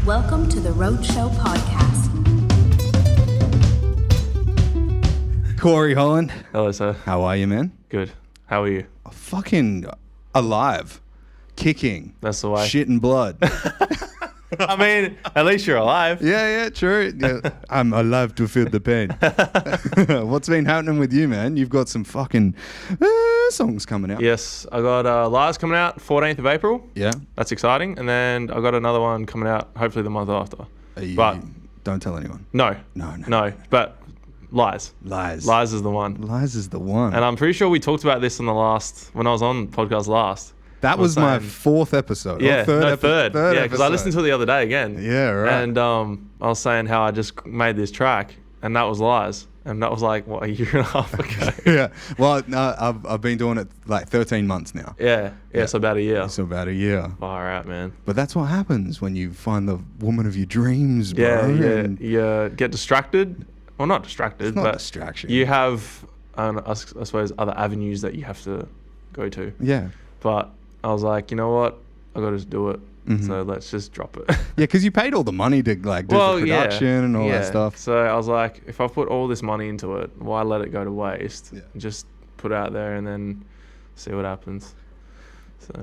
Welcome to the Roadshow podcast. Corey Holland. Hello, sir. How are you, man? Good. How are you? Fucking alive. Kicking. That's the way. Shit and blood. I mean, at least you're alive. Yeah, true. Yeah. I'm alive to feel the pain. What's been happening with you, man? You've got some fucking songs coming out. Yes, I got Lies coming out 14th of April. Yeah. That's exciting. And then I got another one coming out hopefully the month after. But don't tell anyone. No. But Lies. Lies is the one. Lies is the one. And I'm pretty sure we talked about this when I was on podcast last. That was my fourth episode. Yeah, third. Yeah, because I listened to it the other day again. Yeah, right. And I was saying how I just made this track, and that was Lies. And that was like, what, a year and a half ago? Yeah. Well, I've been doing it like 13 months now. Yeah, so about a year. So about a year. Far out, man. But that's what happens when you find the woman of your dreams, bro. Yeah. You get distracted. Well, not distracted, it's not but distraction. You have, I suppose, other avenues that you have to go to. Yeah. But I was like, you know what? I got to just do it. Mm-hmm. So let's just drop it. Yeah, because you paid all the money to like do the production and all that stuff. So I was like, if I put all this money into it, why let it go to waste? Yeah. Just put it out there and then see what happens. So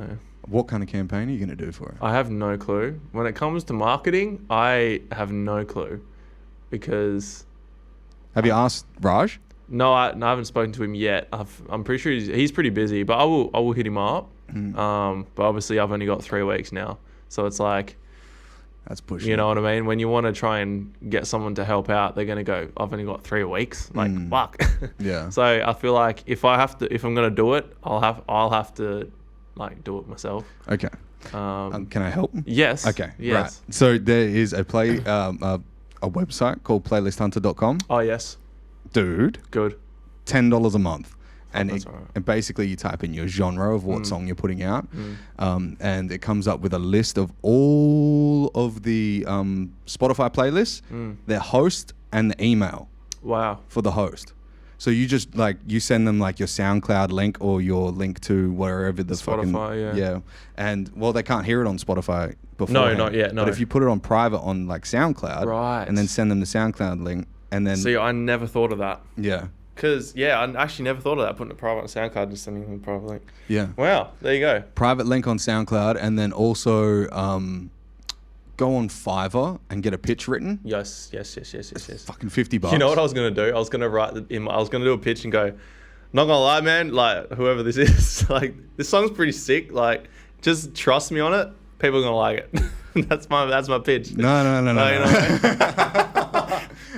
what kind of campaign are you going to do for it? I have no clue. When it comes to marketing, I have no clue because... Have you asked Raj? No, I haven't spoken to him yet. I'm pretty sure he's pretty busy, but I will hit him up. But obviously I've only got 3 weeks now, so it's like, that's pushing. You know what I mean? When you want to try and get someone to help out, they're gonna go, I've only got 3 weeks. Like fuck. Yeah. So I feel like if I'm gonna do it, I'll have to like do it myself. Okay. Can I help? Yes. Okay. Yes. Right. So there is a website called playlisthunter.com. Oh yes. Dude. Good. $10 a month. And that's all right. and basically you type in your genre of what song you're putting out, and it comes up with a list of all of the Spotify playlists, their host, and the email. Wow. For the host. So you just you send them like your SoundCloud link or your link to wherever the Spotify, yeah. And well, they can't hear it on Spotify before. No, not yet. No. But if you put it on private on like SoundCloud, right, and then send them the SoundCloud link, and then see, I never thought of that. Yeah. Because, I actually never thought of that, putting a private on SoundCloud and sending them a private link. Yeah. Wow, there you go. Private link on SoundCloud, and then also go on Fiverr and get a pitch written. Yes. Fucking $50. You know what I was going to do? I was going to do a pitch and go, not going to lie, man, like, whoever this is, like, this song's pretty sick. Like, just trust me on it. People are going to like it. That's my pitch. No.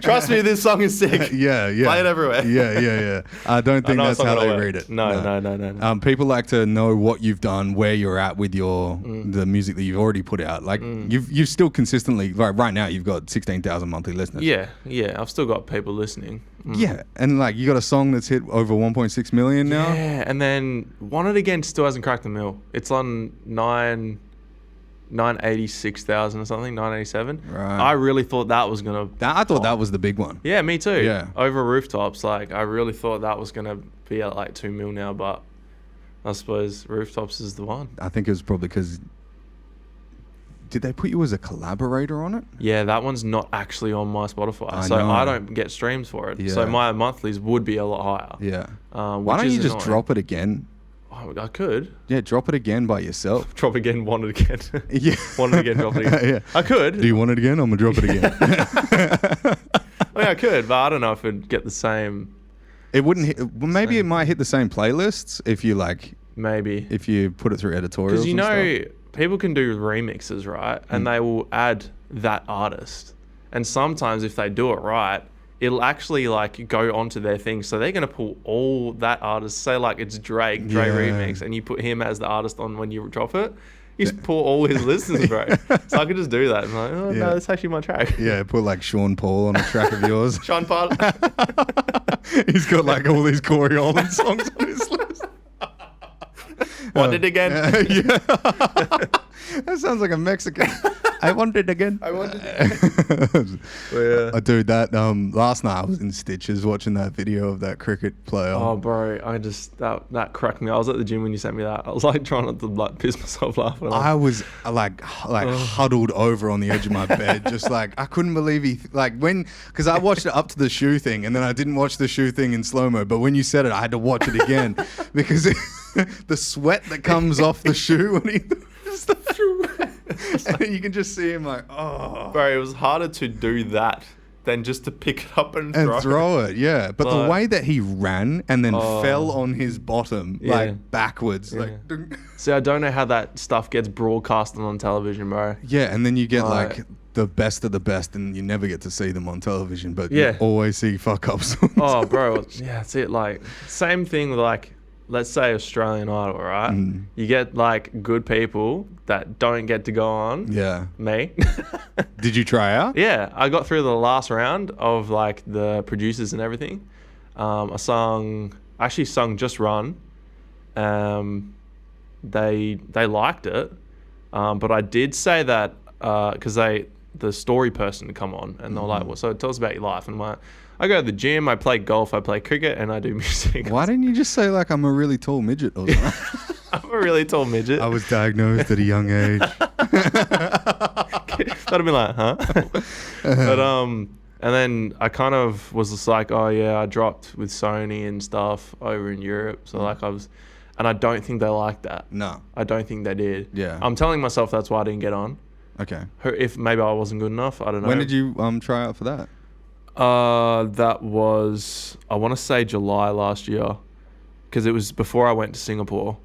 Trust me, this song is sick. Yeah. Play it everywhere. Yeah. I don't think that's how they read it. No. People like to know what you've done, where you're at with the music that you've already put out. Like you've still consistently, right now you've got 16,000 monthly listeners. Yeah. I've still got people listening. Yeah, and like you got a song that's hit over 1.6 million now. Yeah, and then Want It Again still hasn't cracked the mill. It's on 986,000 or something, 987. Right. I really thought that was gonna. I thought that was the big one. Yeah, me too. Yeah. Over Rooftops, like I really thought that was gonna be at like 2 mil now, but I suppose Rooftops is the one. I think it was probably because. Did they put you as a collaborator on it? Yeah, that one's not actually on my Spotify, I don't get streams for it. Yeah. So my monthlies would be a lot higher. Yeah. Why don't you just drop it again? Oh, I could. Yeah, drop it again by yourself. Drop again, Want It Again. Yeah. Want It Again, drop it again. Yeah. I could. Do you want it again? I'm going to drop it again. I could, but I don't know if it'd get the same. It wouldn't hit. Well, maybe it might hit the same playlists if you Maybe. If you put it through editorials. Because people can do remixes, right? And they will add that artist. And sometimes if they do it right, it'll actually go onto their thing. So they're going to pull all that artist, say it's Drake remix, and you put him as the artist on when you drop it. You just pull all his listeners, bro. So I could just do that. I'm like, no, that's actually my track. Yeah, put Sean Paul on a track of yours. Sean Paul. He's got all these Corey Holland songs on his list. Want It Again? Yeah. That sounds like a Mexican. I want it again. I want it. Yeah. Dude, that last night I was in stitches watching that video of that cricket player. Oh, bro, I just that cracked me. I was at the gym when you sent me that. I was like trying not to like piss myself laughing. I was like huddled over on the edge of my bed, just like I couldn't believe because I watched it up to the shoe thing, and then I didn't watch the shoe thing in slow mo. But when you said it, I had to watch it again because the sweat that comes off the shoe when he. And you can just see him like, oh. Bro, it was harder to do that than just to pick it up and throw it. Yeah. But the way that he ran and then fell on his bottom, like backwards. Yeah. Like, see, I don't know how that stuff gets broadcasted on television, bro. Yeah, and then you get like the best of the best, and you never get to see them on television, but you always see fuck ups. Oh, bro. Yeah, that's it. Like, same thing with like, let's say Australian Idol, right? You get like good people that don't get to go on. Yeah. Me. Did you try out? Yeah, I got through the last round of like the producers and everything. I actually sung Just Run. They liked it, but I did say that because the story person to come on, and they're like, well, so tell us about your life. And I'm like, I go to the gym, I play golf, I play cricket, and I do music. Why didn't you just say like I'm a really tall midget or something? I'm a really tall midget. I was diagnosed at a young age. That'd have been like, huh? But and then I kind of was just like, oh yeah, I dropped with Sony and stuff over in Europe. So like and I don't think they liked that. No. I don't think they did. Yeah. I'm telling myself that's why I didn't get on. Okay. If maybe I wasn't good enough, I don't know. When did you try out for that? That was, I want to say July last year, because it was before I went to Singapore.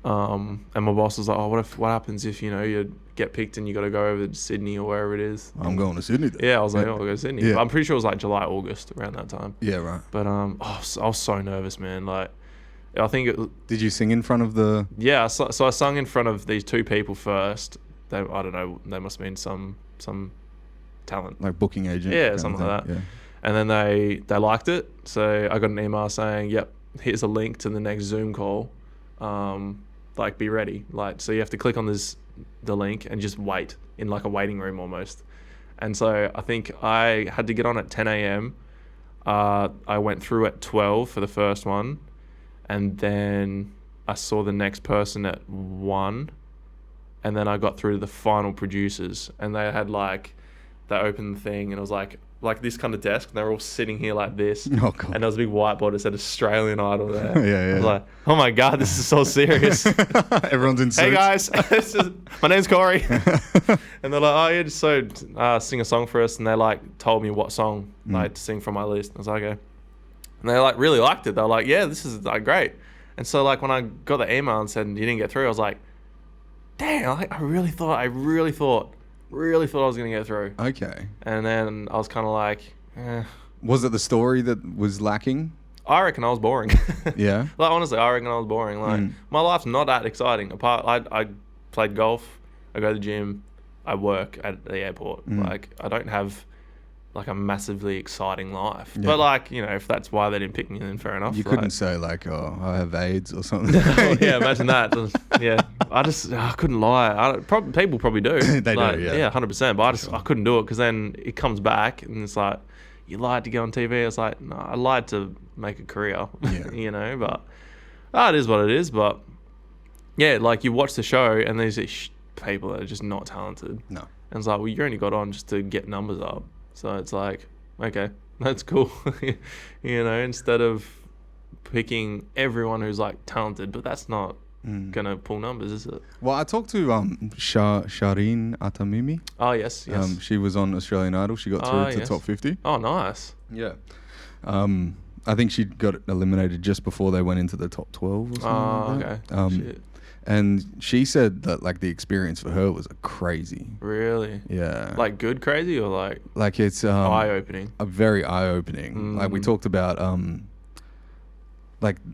And my boss was like, oh, what happens if, you get picked and you got to go over to Sydney or wherever it is? I'm going to Sydney then. Yeah, I was like, I'll go to Sydney. Yeah. But I'm pretty sure it was like July, August, around that time. Yeah, right. But I was so nervous, man. Like, I think Did you sing in front of the... Yeah, so I sung in front of these two people first. I don't know, they must have been some talent. Like booking agent? Yeah, something like that. Yeah. And then they liked it. So I got an email saying, yep, here's a link to the next Zoom call. Like, be ready. Like, so you have to click on the link and just wait in like a waiting room almost. And so I think I had to get on at 10 a.m. I went through at 12 for the first one. And then I saw the next person at 1. And then I got through to the final producers. And they had like, they opened the thing and it was like this kind of desk, and they were all sitting here like this. Oh, God. And there was a big whiteboard that said Australian Idol there. Yeah. I was like, oh my God, this is so serious. Everyone's in suits. Hey guys, my name's Corey. And they're like, oh yeah, just sing a song for us. And they like told me what song like to sing from my list. I was like, okay. And they like really liked it. They were like, yeah, this is like great. And so like when I got the email and said you didn't get through, I was like, damn, I really thought I was going to get through. Okay. And then I was kind of like, Was it the story that was lacking? I reckon I was boring. Yeah. Like, honestly, I reckon I was boring. Like, my life's not that exciting. I played golf, I go to the gym, I work at the airport. Like, I don't have like a massively exciting life. Yeah. But like, if that's why they didn't pick me, then fair enough. You couldn't say like, oh, I have AIDS or something. Yeah, imagine that. Yeah, I couldn't lie. People probably do. They like, do, yeah. Yeah, 100%. But I couldn't do it because then it comes back and it's like, you lied to go on TV. It's like, no, I lied to make a career. Yeah. But it is what it is. But yeah, like you watch the show and there's these people that are just not talented. No. And it's like, well, you only got on just to get numbers up. So it's like, okay, that's cool. Instead of picking everyone who's like talented, but that's not gonna pull numbers, is it? Well, I talked to Shireen Atamimi. Oh yes. She was on Australian Idol. She got through to top 50. Oh, nice. Yeah. I think she got eliminated just before they went into the top 12 or something. Oh, like that. okay. Shit. And she said that like the experience for her was crazy. Really? Yeah. Like good crazy or like it's eye opening? Very eye opening. Like we talked about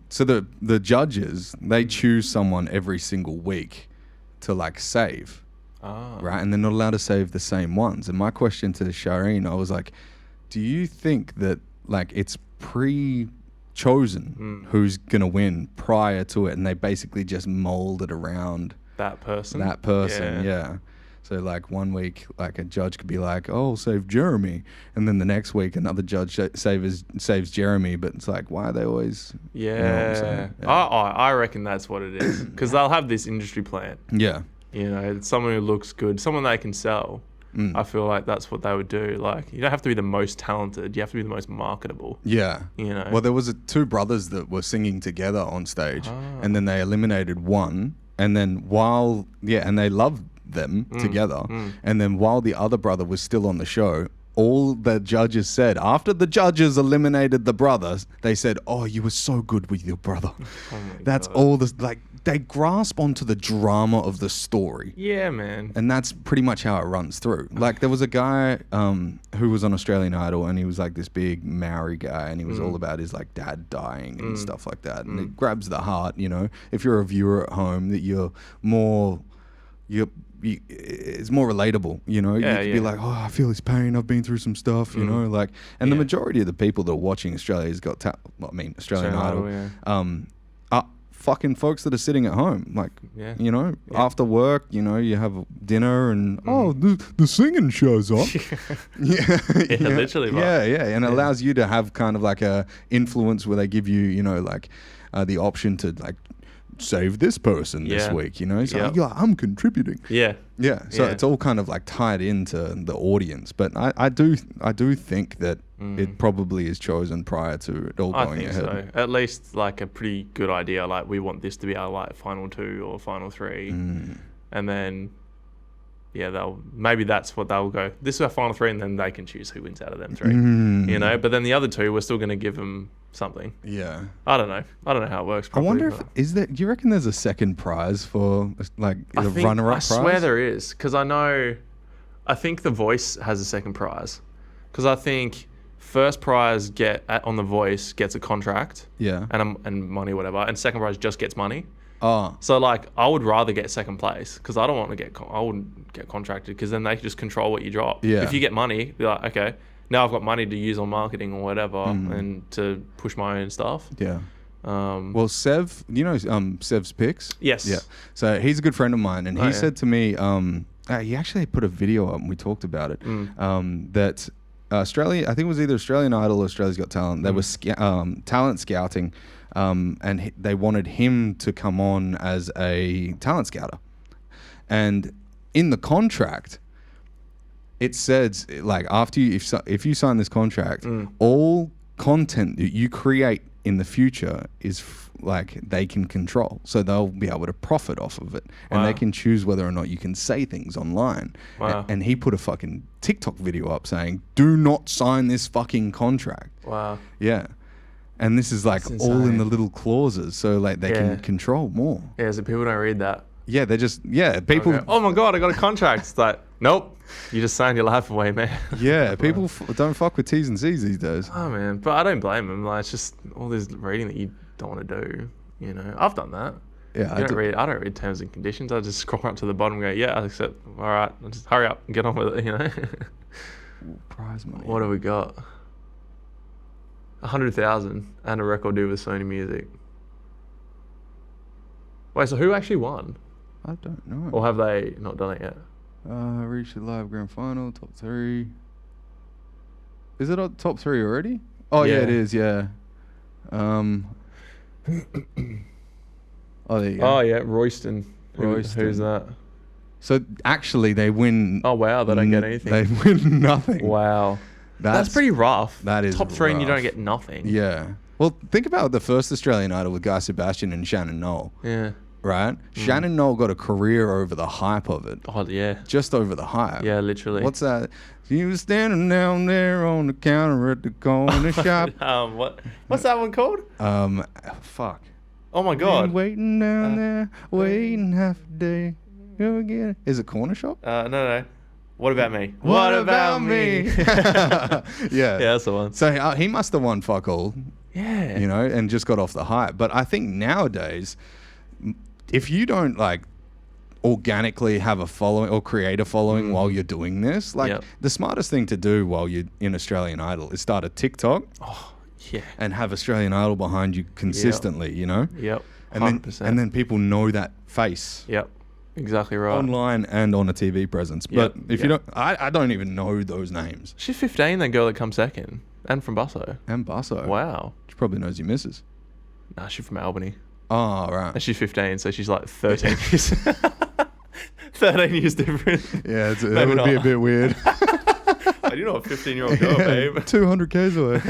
so the judges, they choose someone every single week to like save. Right? And they're not allowed to save the same ones. And my question to Shireen, I was like, do you think that like it's chosen who's gonna win prior to it, and they basically just mold it around that person? Yeah. So like one week, like a judge could be like, "Oh, save Jeremy," and then the next week another judge saves Jeremy. But it's like, why are they always? Yeah, you know what I'm saying? I reckon that's what it is, because they'll have this industry plan. Yeah. You know, it's someone who looks good, someone they can sell. I feel like that's what they would do. Like, you don't have to be the most talented, you have to be the most marketable. Yeah. You know. Well, there was two brothers that were singing together on stage, and then they eliminated one, and then and they loved them together, and then while the other brother was still on the show, all the judges said, after the judges eliminated the brothers, they said, "Oh, you were so good with your brother." That's God. All this, like, they grasp onto the drama of the story. Yeah, man. And that's pretty much how it runs through. Like, there was a guy who was on Australian Idol, and he was like this big Maori guy, and he was all about his like dad dying and stuff like that. And it grabs the heart, you know, if you're a viewer at home, that it's more relatable, you know. You could be like, "Oh, I feel his pain. I've been through some stuff," you know. Like, and the majority of the people that are watching Australian Idol, are fucking folks that are sitting at home, like, you know, after work, you know, you have dinner and the singing shows up. Literally. And it allows you to have kind of like a influence where they give you, you know, like the option to like save this person this week, you know. So I'm contributing. So it's all kind of like tied into the audience, but I do think that it probably is chosen prior to it all going ahead. I think so. At least like a pretty good idea, like we want this to be our like final 2 or final 3, and then maybe that's what they'll go, this is our final 3, and then they can choose who wins out of them 3, you know. But then the other 2, we're still going to give them something. I don't know how it works properly. I wonder do you reckon there's a second prize for like the runner-up prize? I swear there is, because I think The Voice has a second prize, because I think first prize on The Voice gets a contract and money, whatever, and second prize just gets money. So like I would rather get second place, because I wouldn't get contracted, because then they can just control what you drop. If you get money, be like, okay, now I've got money to use on marketing or whatever, and to push my own stuff. Well, Sev, you know Sev's Picks? Yes. Yeah. So he's a good friend of mine, and he said to me, he actually put a video up and we talked about it, that Australia, I think it was either Australian Idol or Australia's Got Talent, they were talent scouting, and they wanted him to come on as a talent scouter. And in the contract, it says, like, after if you sign this contract, all content that you create in the future is like they can control, so they'll be able to profit off of it, and they can choose whether or not you can say things online. And he put a fucking TikTok video up saying, "Do not sign this fucking contract." And this is like all in the little clauses, so like they can control more. So people don't read that. They just people. Oh my god, I got a contract. It's like, nope, you just signed your life away, man. People don't fuck with T's and C's these days. Oh man, but I don't blame them. Like, it's just all this reading that you don't want to do. You know, I've done that. I don't read terms and conditions. I just scroll up to the bottom and go, I accept. All right, I'll just hurry up and get on with it. You know. Prize money. What have we got? 100,000 and a record deal with Sony Music. Wait, so who actually won? I don't know. Or have they not done it yet? Reached the live grand final, top 3. Is it on top 3 already? Oh yeah, it is. Yeah. Oh, there you go. Oh yeah, Royston. Who's that? So actually, they win. Oh wow, they don't get anything. They win nothing. Wow. That's pretty rough. That is top 3 rough. And you don't get nothing. Yeah. Well, think about the first Australian Idol with Guy Sebastian and Shannon Knoll. Yeah. Right? Shannon Knoll got a career over the hype of it. Oh, yeah. Just over the hype. Yeah, literally. What's that? You were standing down there on the counter at the corner shop. What's that one called? Fuck. Oh my god. Been waiting down there, waiting half a day. Go get it. Is it Corner Shop? No. What about me? What about me? Yeah, that's the one. So he must have won fuck all. Yeah. You know, and just got off the hype. But I think nowadays, if you don't like organically have a following or create a following while you're doing this, like the smartest thing to do while you're in Australian Idol is start a TikTok. Oh, yeah. And have Australian Idol behind you consistently, you know? Yep. 100%. And then people know that face. Yep. Exactly right. online and on a TV presence. But if you don't, I don't even know those names. She's 15, that girl that comes second. And from Busso. And Basso. Wow. She probably knows your missus. Nah, she's from Albany. Oh, right. And she's 15, so she's like 13 years. 13 years different. Yeah, that would be a bit weird. You're not a 15-year-old girl, babe. 200 k's away.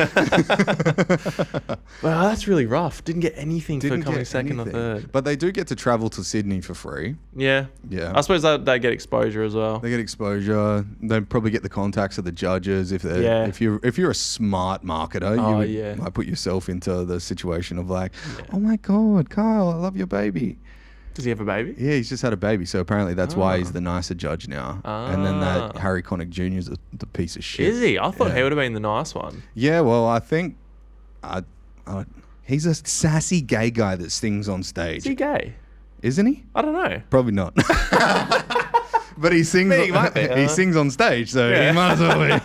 Wow, that's really rough. Didn't get anything for coming second or third. But they do get to travel to Sydney for free. Yeah. Yeah. I suppose they get exposure as well. They get exposure. They probably get the contacts of the judges. If you're a smart marketer, you might put yourself into the situation of like, oh my God, Kyle, I love your baby. Does he have a baby? Yeah, he's just had a baby. So apparently that's why he's the nicer judge now. And then that Harry Connick Jr. is the piece of shit. Is he? I thought he would have been the nice one. Yeah, well, I think he's a sassy gay guy that sings on stage. Is he gay? Isn't he? I don't know. Probably not. But he sings. He sings on stage, so he might as well be.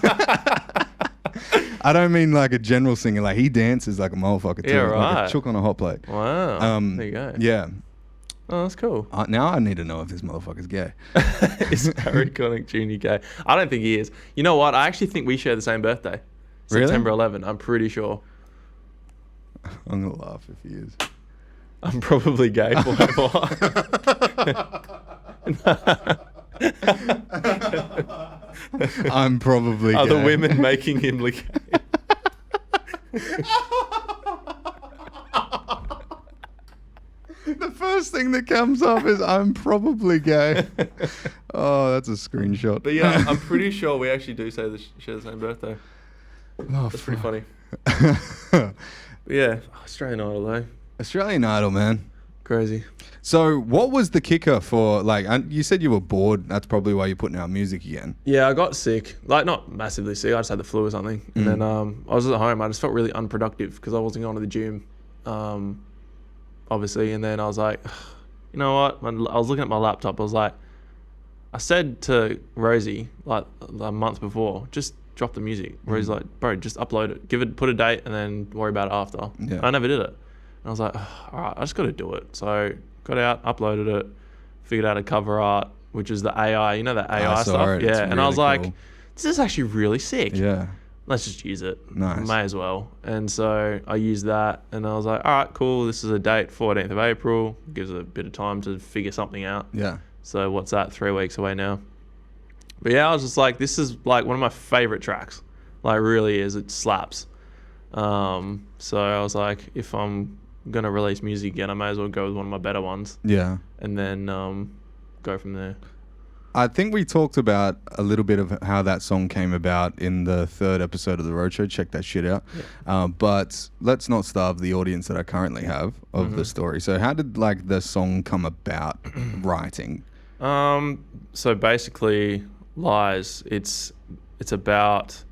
I don't mean like a general singer. Like he dances like a motherfucker too, like a chook on a hot plate. Wow. There you go. Yeah. Oh, that's cool. Now I need to know if this motherfucker's gay. Is Harry Connick Jr. gay? I don't think he is. You know what? I actually think we share the same birthday. Really? September 11. I'm pretty sure. I'm gonna laugh if he is. I'm probably gay forever. I'm probably gay. Are the women making him look gay? The first thing that comes up is I'm probably gay. Oh, that's a screenshot. But yeah, I'm pretty sure we actually do share the same birthday. Oh, that's pretty funny. But yeah, Australian Idol though. Australian Idol, man. Crazy. So what was the kicker for, like, you said you were bored. That's probably why you're putting out music again. Yeah, I got sick. Like, not massively sick. I just had the flu or something. And then I was at home. I just felt really unproductive because I wasn't going to the gym. Obviously, and then I was like, you know what? When I was looking at my laptop, I was like, I said to Rosie like a month before, just drop the music. Rosie's like, bro, just upload it, put a date, and then worry about it after. Yeah. I never did it, and I was like, all right, I just got to do it. So got out, uploaded it, figured out a cover art, which is the AI, you know, that AI stuff. Yeah, and I was like, this is actually really sick. Yeah. Let's just use it. Nice. May as well. And so I used that and I was like, all right, cool. This is a date, 14th of April. Gives a bit of time to figure something out. Yeah. So what's that? 3 weeks away now. But yeah, I was just like, this is like one of my favorite tracks. Like really is. It slaps. So I was like, if I'm going to release music again, I may as well go with one of my better ones. Yeah. And then go from there. I think we talked about a little bit of how that song came about in the 3rd episode of the Roadshow. Check that shit out. Yeah. But let's not starve the audience that I currently have of the story. So how did like the song come about writing? So basically, Lies. It's about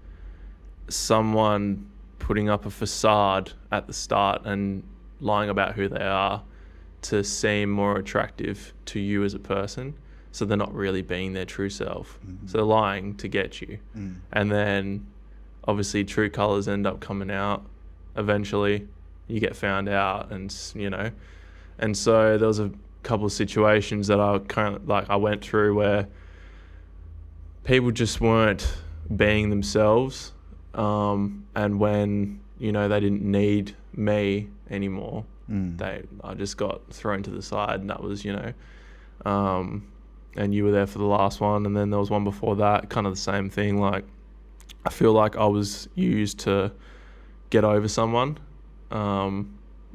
someone putting up a facade at the start and lying about who they are to seem more attractive to you as a person. So they're not really being their true self. Mm-hmm. So they're lying to get you. Mm. And then obviously true colors end up coming out eventually. You get found out and, you know. And so there was a couple of situations that I went through where people just weren't being themselves. And when, you know, they didn't need me anymore, I just got thrown to the side, and that was, you know, and you were there for the last one, and then there was one before that, kind of the same thing. Like, I feel like I was used to get over someone,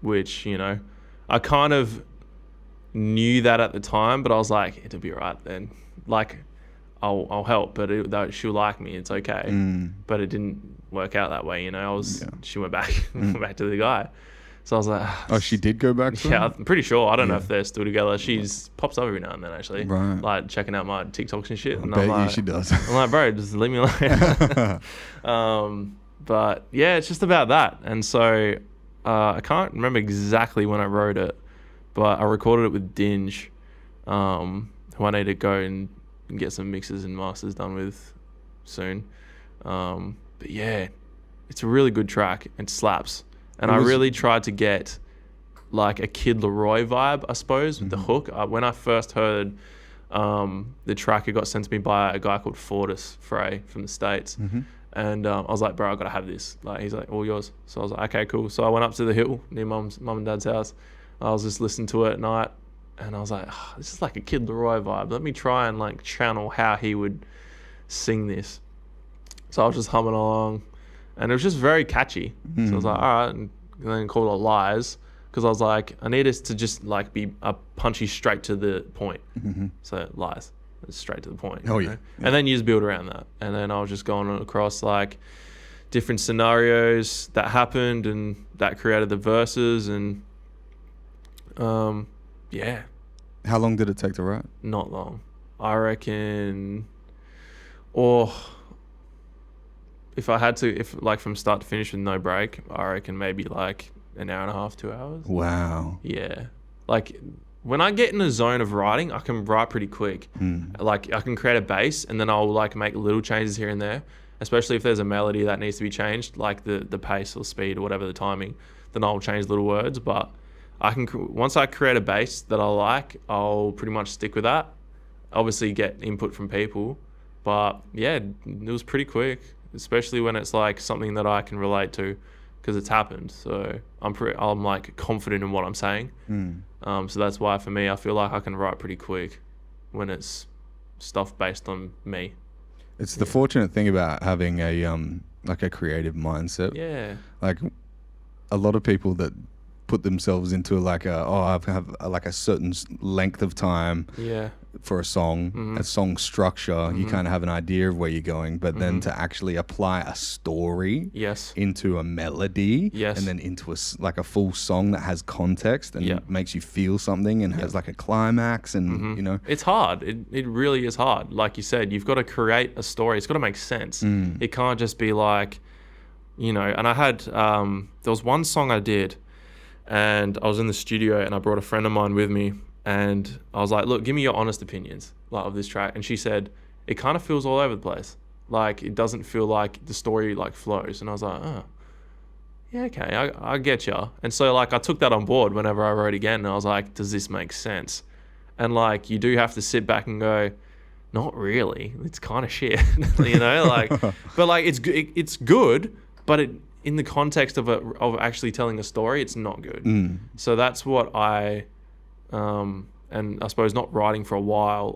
which, you know, I kind of knew that at the time, but I was like, it'll be right then. Like, I'll help, but she'll like me, it's okay. But it didn't work out that way, you know. She went back, back to the guy. So I was like, oh, she did go back to him? Yeah, I'm pretty sure. I don't know if they're still together. She's pops up every now and then, actually. Right. Like, checking out my TikToks and shit. And I bet you she does. I'm like, bro, just leave me alone. But, yeah, it's just about that. And so I can't remember exactly when I wrote it, but I recorded it with Dinge, who I need to go and get some mixes and masters done with soon. But, yeah, it's a really good track. It slaps. And I really tried to get like a Kid Laroi vibe, I suppose, with the hook. When I first heard the track got sent to me by a guy called Fortis Frey from the States. And I was like, bro, I got to have this. Like, he's like, all yours. So I was like, okay, cool. So I went up to the hill near mum and dad's house. I was just listening to it at night. And I was like, oh, this is like a Kid Leroy vibe. Let me try and like channel how he would sing this. So I was just humming along. And it was just very catchy. So I was like, all right. And then called it Lies. Because I was like, I need this to just like be a punchy straight to the point. So Lies. It's straight to the point. Oh, yeah. And then you just build around that. And then I was just going across like different scenarios that happened and that created the verses. And yeah. How long did it take to write? Not long. I reckon, if I had to, if like from start to finish with no break, I reckon maybe like an hour and a half, 2 hours. Wow. Yeah. Like when I get in a zone of writing, I can write pretty quick. Like I can create a bass and then I'll like make little changes here and there, especially if there's a melody that needs to be changed, like the pace or speed or whatever the timing, then I'll change little words. But I can, once I create a bass that I like, I'll pretty much stick with that. Obviously get input from people, but yeah, it was pretty quick, especially when it's like something that I can relate to because it's happened. So I'm like confident in what I'm saying. So that's why for me, I feel like I can write pretty quick when it's stuff based on me. It's the fortunate thing about having a like a creative mindset. Yeah. Like a lot of people that put themselves into like I have like a certain length of time for a song, a song structure. You kind of have an idea of where you're going, but then to actually apply a story into a melody and then into like a full song that has context and makes you feel something and has like a climax and you know. It's hard. It really is hard. Like you said, you've got to create a story. It's got to make sense. It can't just be like, you know, and I had, there was one song I did and I was in the studio and I brought a friend of mine with me and I was like, look, give me your honest opinions like of this track. And she said, it kind of feels all over the place. Like it doesn't feel like the story like flows. And I was like, oh, yeah, okay, I get ya. And so like I took that on board whenever I wrote again and I was like, does this make sense? And like you do have to sit back and go, not really. It's kind of shit, you know, like, but like it's good, but in the context of actually telling a story, it's not good. So that's what I, and I suppose not writing for a while,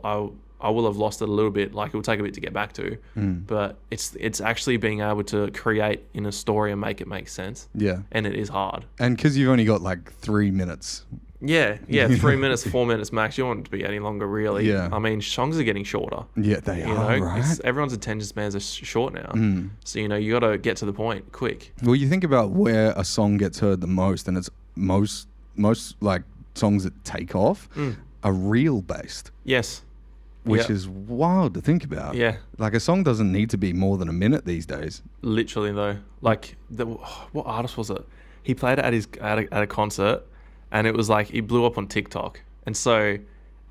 I will have lost it a little bit. Like it will take a bit to get back to, but it's actually being able to create in a story and make it make sense. Yeah, and it is hard. And because you've only got like 3 minutes. Yeah, 3 minutes, 4 minutes max. You don't want it to be any longer, really. Yeah. I mean, songs are getting shorter. Yeah, they are, right? Everyone's attention spans are short now. So, you know, you got to get to the point quick. Well, you think about where a song gets heard the most, and it's most like songs that take off are reel based. Yes. Which is wild to think about. Yeah. Like a song doesn't need to be more than a minute these days. Literally, though. Like, what artist was it? He played it at a concert. And it was like, he blew up on TikTok. And so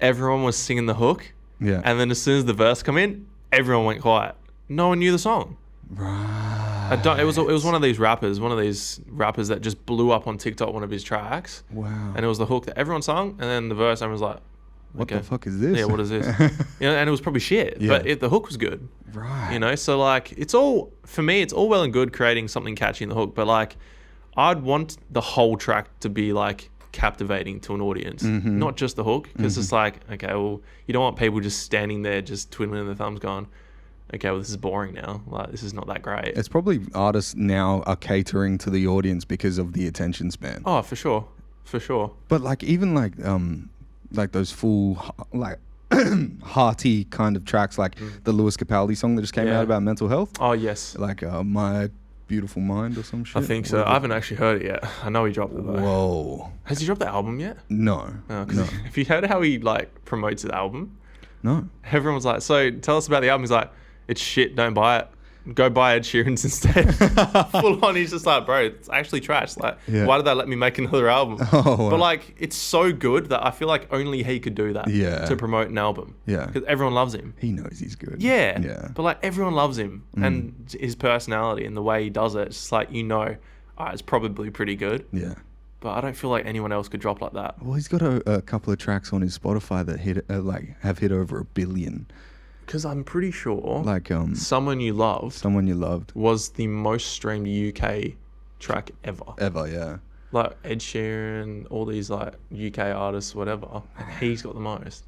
everyone was singing the hook. Yeah. And then as soon as the verse come in, everyone went quiet. No one knew the song. Right. It was one of these rappers that just blew up on TikTok, one of his tracks. Wow. And it was the hook that everyone sung. And then the verse, everyone was like, what the fuck is this? Yeah, what is this? You know, and it was probably shit. Yeah. But the hook was good. Right. You know, so like, for me, it's all well and good creating something catchy in the hook. But like, I'd want the whole track to be like, captivating to an audience, not just the hook, because it's like, okay, well, you don't want people just standing there just twiddling their thumbs going, okay, well, this is boring now, like this is not that great. It's probably artists now are catering to the audience because of the attention span. Oh, for sure. But like even like those full like hearty kind of tracks, like the Lewis Capaldi song that just came out about mental health. Oh yes. Like My Beautiful Mind or some shit. I think so. I haven't actually heard it yet. I know he dropped it though. Whoa. Has he dropped the album yet? No. No. Have you heard how he like promotes his album? No. Everyone was like, so tell us about the album. He's like, it's shit, don't buy it. Go buy Ed Sheeran's instead. Full on, he's just like, bro, it's actually trash. Like, why did they let me make another album? But like, it's so good that I feel like only he could do that to promote an album. Yeah. Because everyone loves him. He knows he's good. Yeah. But like, everyone loves him. And his personality and the way he does it, it's just like, you know, it's probably pretty good. Yeah. but I don't feel like anyone else could drop like that. Well, he's got a couple of tracks on his Spotify that have hit over 1 billion. Because I'm pretty sure Like Someone You Loved Someone You Loved. was the most streamed UK track ever. Ever, yeah. Like Ed Sheeran, all these like UK artists, whatever, and he's got the most.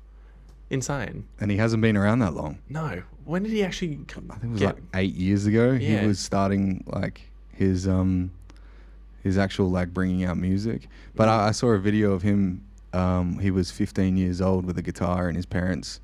Insane. And he hasn't been around that long. No. When did he actually I think it was like 8 years ago. Yeah. He was starting like his actual like bringing out music. But I saw a video of him. He was 15 years old with a guitar in his parents'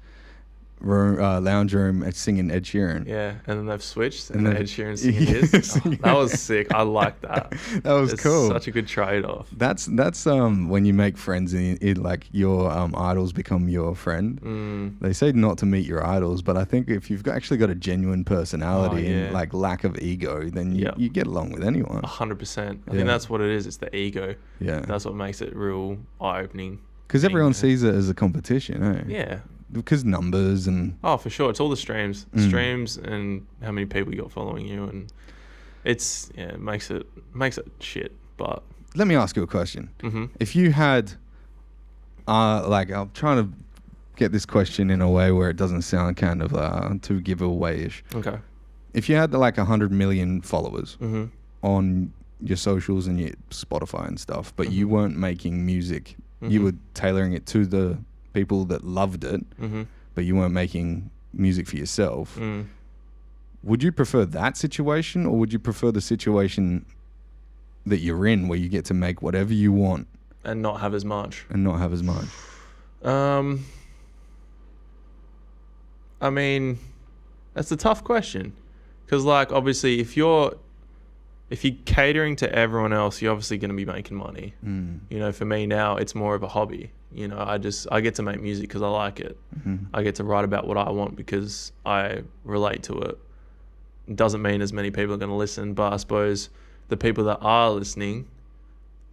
room, lounge room, singing Ed Sheeran. Yeah, and then they've switched, and And then then- Ed Sheeran singing his. Oh, that was sick. I like that. That was It's cool. Such a good trade-off. That's when you make friends and like your idols become your friend. They say not to meet your idols, but I think if you've actually got a genuine personality yeah. and like lack of ego, then you, Yep. you get along with anyone. 100%. I Yeah. think that's what it is. It's the ego. Yeah, That's what makes it real eye-opening. because everyone thing, sees it as a competition, eh? Yeah. Because numbers and Oh, for sure. It's all the streams. Streams and how many people you got following you, and it makes it shit. But let me ask you a question. mm-hmm. If you had, like, I'm trying to get this question in a way where it doesn't sound kind of too giveaway-ish. Okay. If you had like 100 million followers Mm-hmm. on your socials and your Spotify and stuff, but you weren't making music, you Mhm. were tailoring it to the people that loved it, Mm-hmm. but you weren't making music for yourself. Mm. Would you prefer that situation, or would you prefer the situation that you're in where you get to make whatever you want And not have as much. and not have as much? I mean, that's a tough question, because like obviously if you're catering to everyone else, you're obviously going to be making money. You know, for me now, it's more of a hobby. You know, I get to make music because I like it. I get to write about what I want because I relate to it. It doesn't mean as many people are going to listen, but I suppose the people that are listening,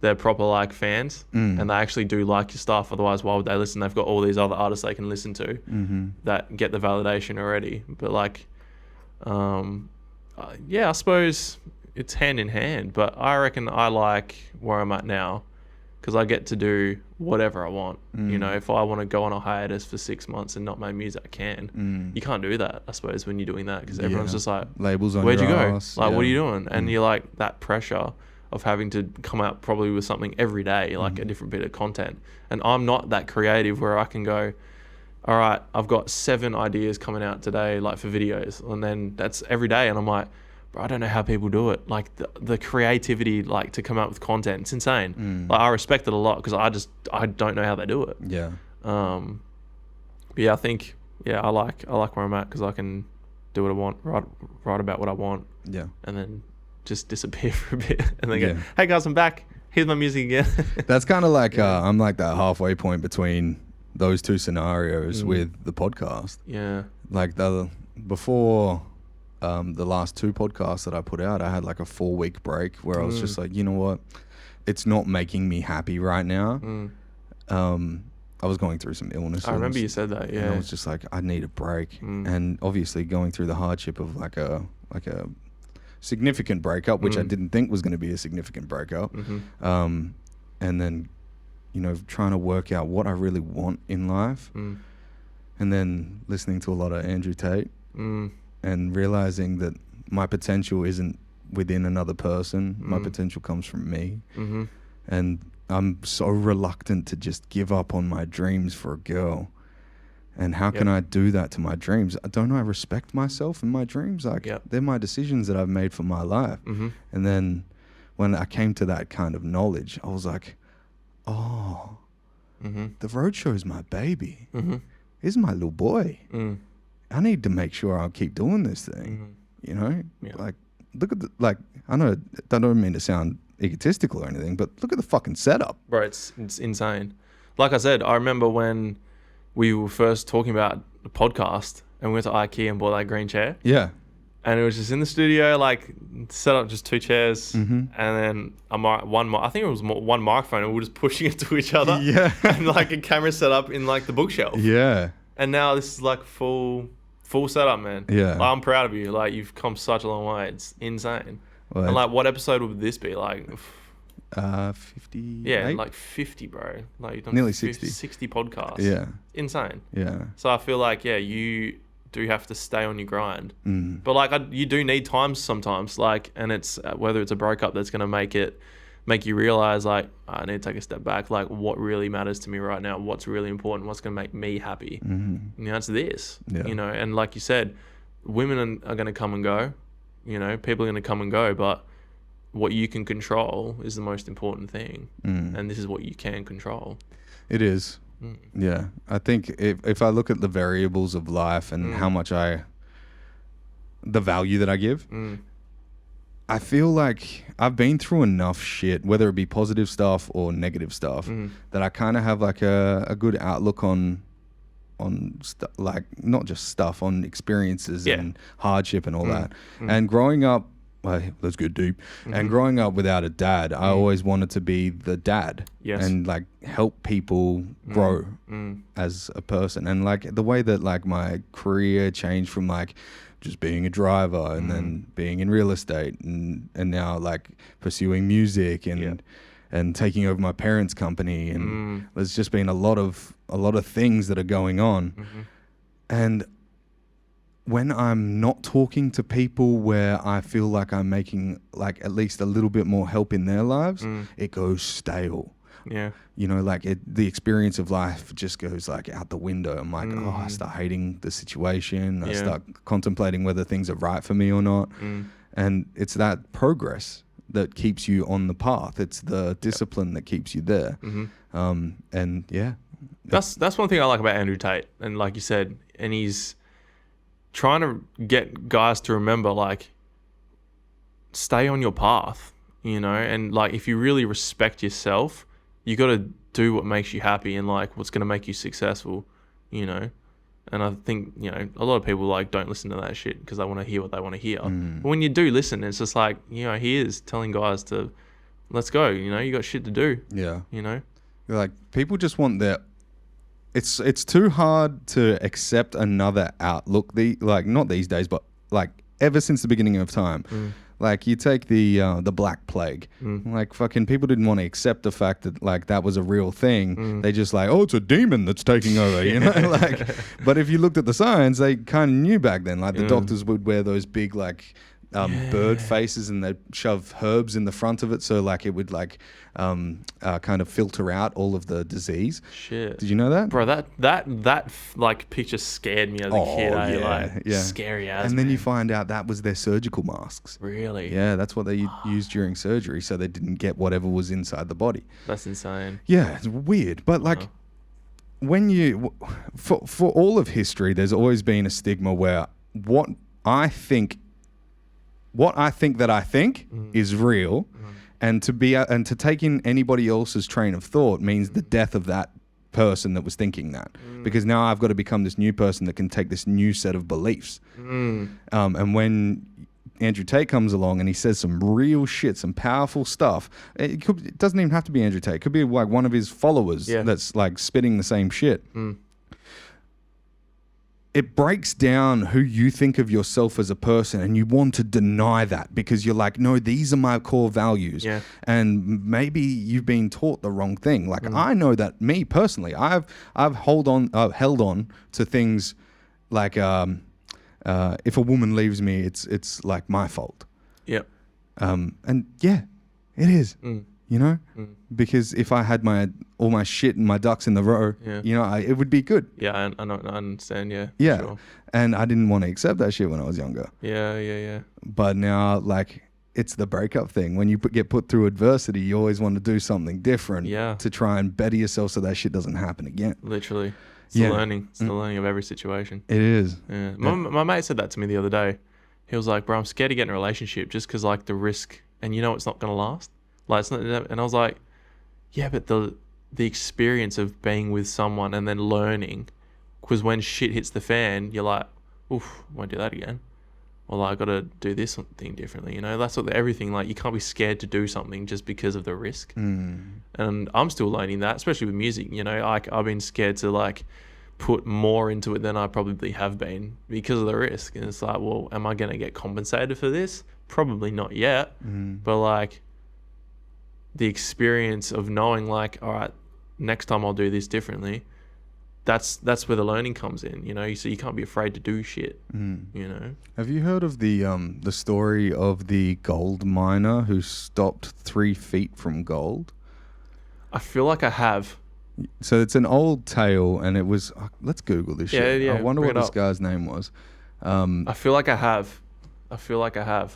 they're proper like fans, and they actually do like your stuff. Otherwise, why would they listen? They've got all these other artists they can listen to that get the validation already. But like, yeah, I suppose it's hand in hand. But I reckon I like where I'm at now because I get to do whatever I want. You know, if I want to go on a hiatus for 6 months and not make music, I can. You can't do that, I suppose, when you're doing that, because everyone's Yeah. just like, Labels on where'd your you go? ass, Like, what are yeah. you doing? And you're like, that pressure of having to come out probably with something every day, like a different bit of content. And I'm not that creative where I can go, all right, I've got 7 ideas coming out today, like for videos. And then that's every day. And I'm like, bro, I don't know how people do it. Like the creativity, like to come out with content, it's insane. Like I respect it a lot because I don't know how they do it. Yeah. But yeah, I think, I like where I'm at because I can do what I want, write about what I want, Yeah. and then just disappear for a bit and then Yeah. go, hey guys, I'm back. Here's my music again. That's kind of like I'm like that halfway point between those two scenarios with the podcast. Yeah. Like before the last 2 podcasts that I put out, I had like a 4-week break where I was just like, you know what, it's not making me happy right now. I was going through some illnesses. I remember you said that. And Yeah. I was just like, I need a break. And obviously going through the hardship of like a significant breakup, which I didn't think was going to be a significant breakup. And then, you know, trying to work out what I really want in life. And then listening to a lot of Andrew Tate and realizing that my potential isn't within another person. My potential comes from me. And I'm so reluctant to just give up on my dreams for a girl. And how can I do that to my dreams? Don't I respect myself and my dreams? Like, they're my decisions that I've made for my life. And then when I came to that kind of knowledge, I was like, oh, the Roadshow is my baby. This is my little boy. I need to make sure I'll keep doing this thing. You know? Like, look at I know, I don't mean to sound egotistical or anything, but look at the fucking setup. Bro, it's insane. Like I said, I remember when we were first talking about the podcast and we went to IKEA and bought that green chair. Yeah. And it was just in the studio, like set up just 2 chairs and then I think it was one microphone, and we were just pushing it to each other. Yeah. And like a camera set up in like the bookshelf. Yeah. And now this is like full setup, man. Yeah. Like, I'm proud of you. Like, you've come such a long way. It's insane. Well, and like, what episode would this be? Like, 58? Yeah, like 50, bro. Like you've done Nearly 60. 60 podcasts. Yeah. Insane. Yeah. So I feel like, yeah, you do have to stay on your grind. Mm. But like you do need times sometimes, like, and it's whether it's a breakup that's going to make you realize like I need to take a step back, like what really matters to me right now, what's really important, what's going to make me happy. Mm-hmm. You know, it's this, Yeah. you know, and like you said, women are going to come and go, you know, people are going to come and go, but what you can control is the most important thing. And this is what you can control. It is. Yeah. I think if I look at the variables of life and how much the value that I give, I feel like I've been through enough shit, whether it be positive stuff or negative stuff, that I kind of have like a good outlook on like not just stuff, on experiences and hardship and all that. And growing up, let's go deep. And growing up without a dad, I always wanted to be the dad and like help people grow as a person. And like the way that like my career changed from like just being a driver and then being in real estate and now like pursuing music and taking over my parents' company, and there's just been a lot of things that are going on. And when I'm not talking to people where I feel like I'm making like at least a little bit more help in their lives, it goes stale. Yeah. You know, like the experience of life just goes like out the window. I'm like, I start hating the situation. I start contemplating whether things are right for me or not. And it's that progress that keeps you on the path. It's the discipline that keeps you there. And yeah. That's one thing I like about Andrew Tate. And like you said, and he's trying to get guys to remember, like, stay on your path, you know? And like, if you really respect yourself, you got to do what makes you happy and like what's going to make you successful, you know? And I think, you know, a lot of people like don't listen to that shit because they want to hear what they want to hear. But when you do listen, it's just like, you know, he is telling guys to, let's go, you know, you got shit to do. Yeah. You know? Like, people just want their... It's too hard to accept another outlook. Like, not these days, but like ever since the beginning of time. Like, you take the Black Plague. Like, fucking people didn't want to accept the fact that like that was a real thing. They just like, oh, it's a demon that's taking over, you know? Like, but if you looked at the signs, they kind of knew back then. Like, the doctors would wear those big like bird faces, and they'd shove herbs in the front of it, so like it would like kind of filter out all of the disease. Shit. Did you know that? Bro, that like picture scared me as a kid. Like, scary as. And then you find out that was their surgical masks. Really? Yeah, that's what they used during surgery, so they didn't get whatever was inside the body. That's insane. Yeah, it's weird. But like, when you... For all of history, there's always been a stigma where what I think that I think is real, and to take in anybody else's train of thought means the death of that person that was thinking that, because now I've got to become this new person that can take this new set of beliefs. And when Andrew Tate comes along and he says some real shit, some powerful stuff, it doesn't even have to be Andrew Tate. It could be like one of his followers that's like spitting the same shit. It breaks down who you think of yourself as a person, and you want to deny that because you're like, no, these are my core values. And maybe you've been taught the wrong thing. Like, I know that me personally, I've held on to things like, if a woman leaves me, it's like my fault. And yeah, it is. You know, because if I had all my shit and my ducks in the row, you know, it would be good. Yeah, I understand. Yeah. Sure. And I didn't want to accept that shit when I was younger. Yeah. But now, like, it's the breakup thing. When you get put through adversity, you always want to do something different to try and better yourself so that shit doesn't happen again. Literally. It's the learning. It's the learning of every situation. It is. Yeah. My mate said that to me the other day. He was like, bro, I'm scared to get in a relationship just because, like, the risk, and you know it's not going to last. Like, it's not, and I was like, yeah, but the experience of being with someone and then learning, because when shit hits the fan, you're like, oof, won't do that again. Well, I got to do this thing differently. You know, that's what everything, like, you can't be scared to do something just because of the risk. And I'm still learning that, especially with music. You know, I've been scared to like put more into it than I probably have been because of the risk. And it's like, well, am I going to get compensated for this? Probably not yet. But like, the experience of knowing like, all right, next time I'll do this differently. That's where the learning comes in, you know. So you can't be afraid to do shit, you know. Have you heard of the story of the gold miner who stopped 3 feet from gold? I feel like I have. So it's an old tale, and it was. Let's Google this shit. Yeah, I wonder what bring it this up. guy's name was. I feel like I have.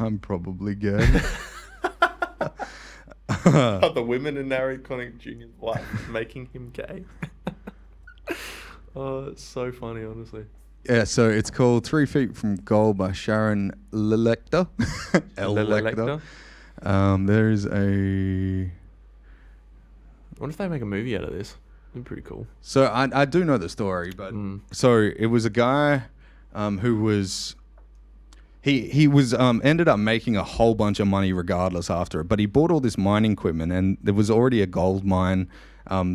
I'm probably gay. The women in Harry Connick Jr.'s wife making him gay. Oh, it's so funny, honestly. Yeah, so it's called 3 Feet from Gold by Sharon Lecter. Lecter. There is a... What if they make a movie out of this? It'd be pretty cool. So I do know the story, but so it was a guy who was... He was ended up making a whole bunch of money regardless after it, but he bought all this mining equipment, and there was already a gold mine.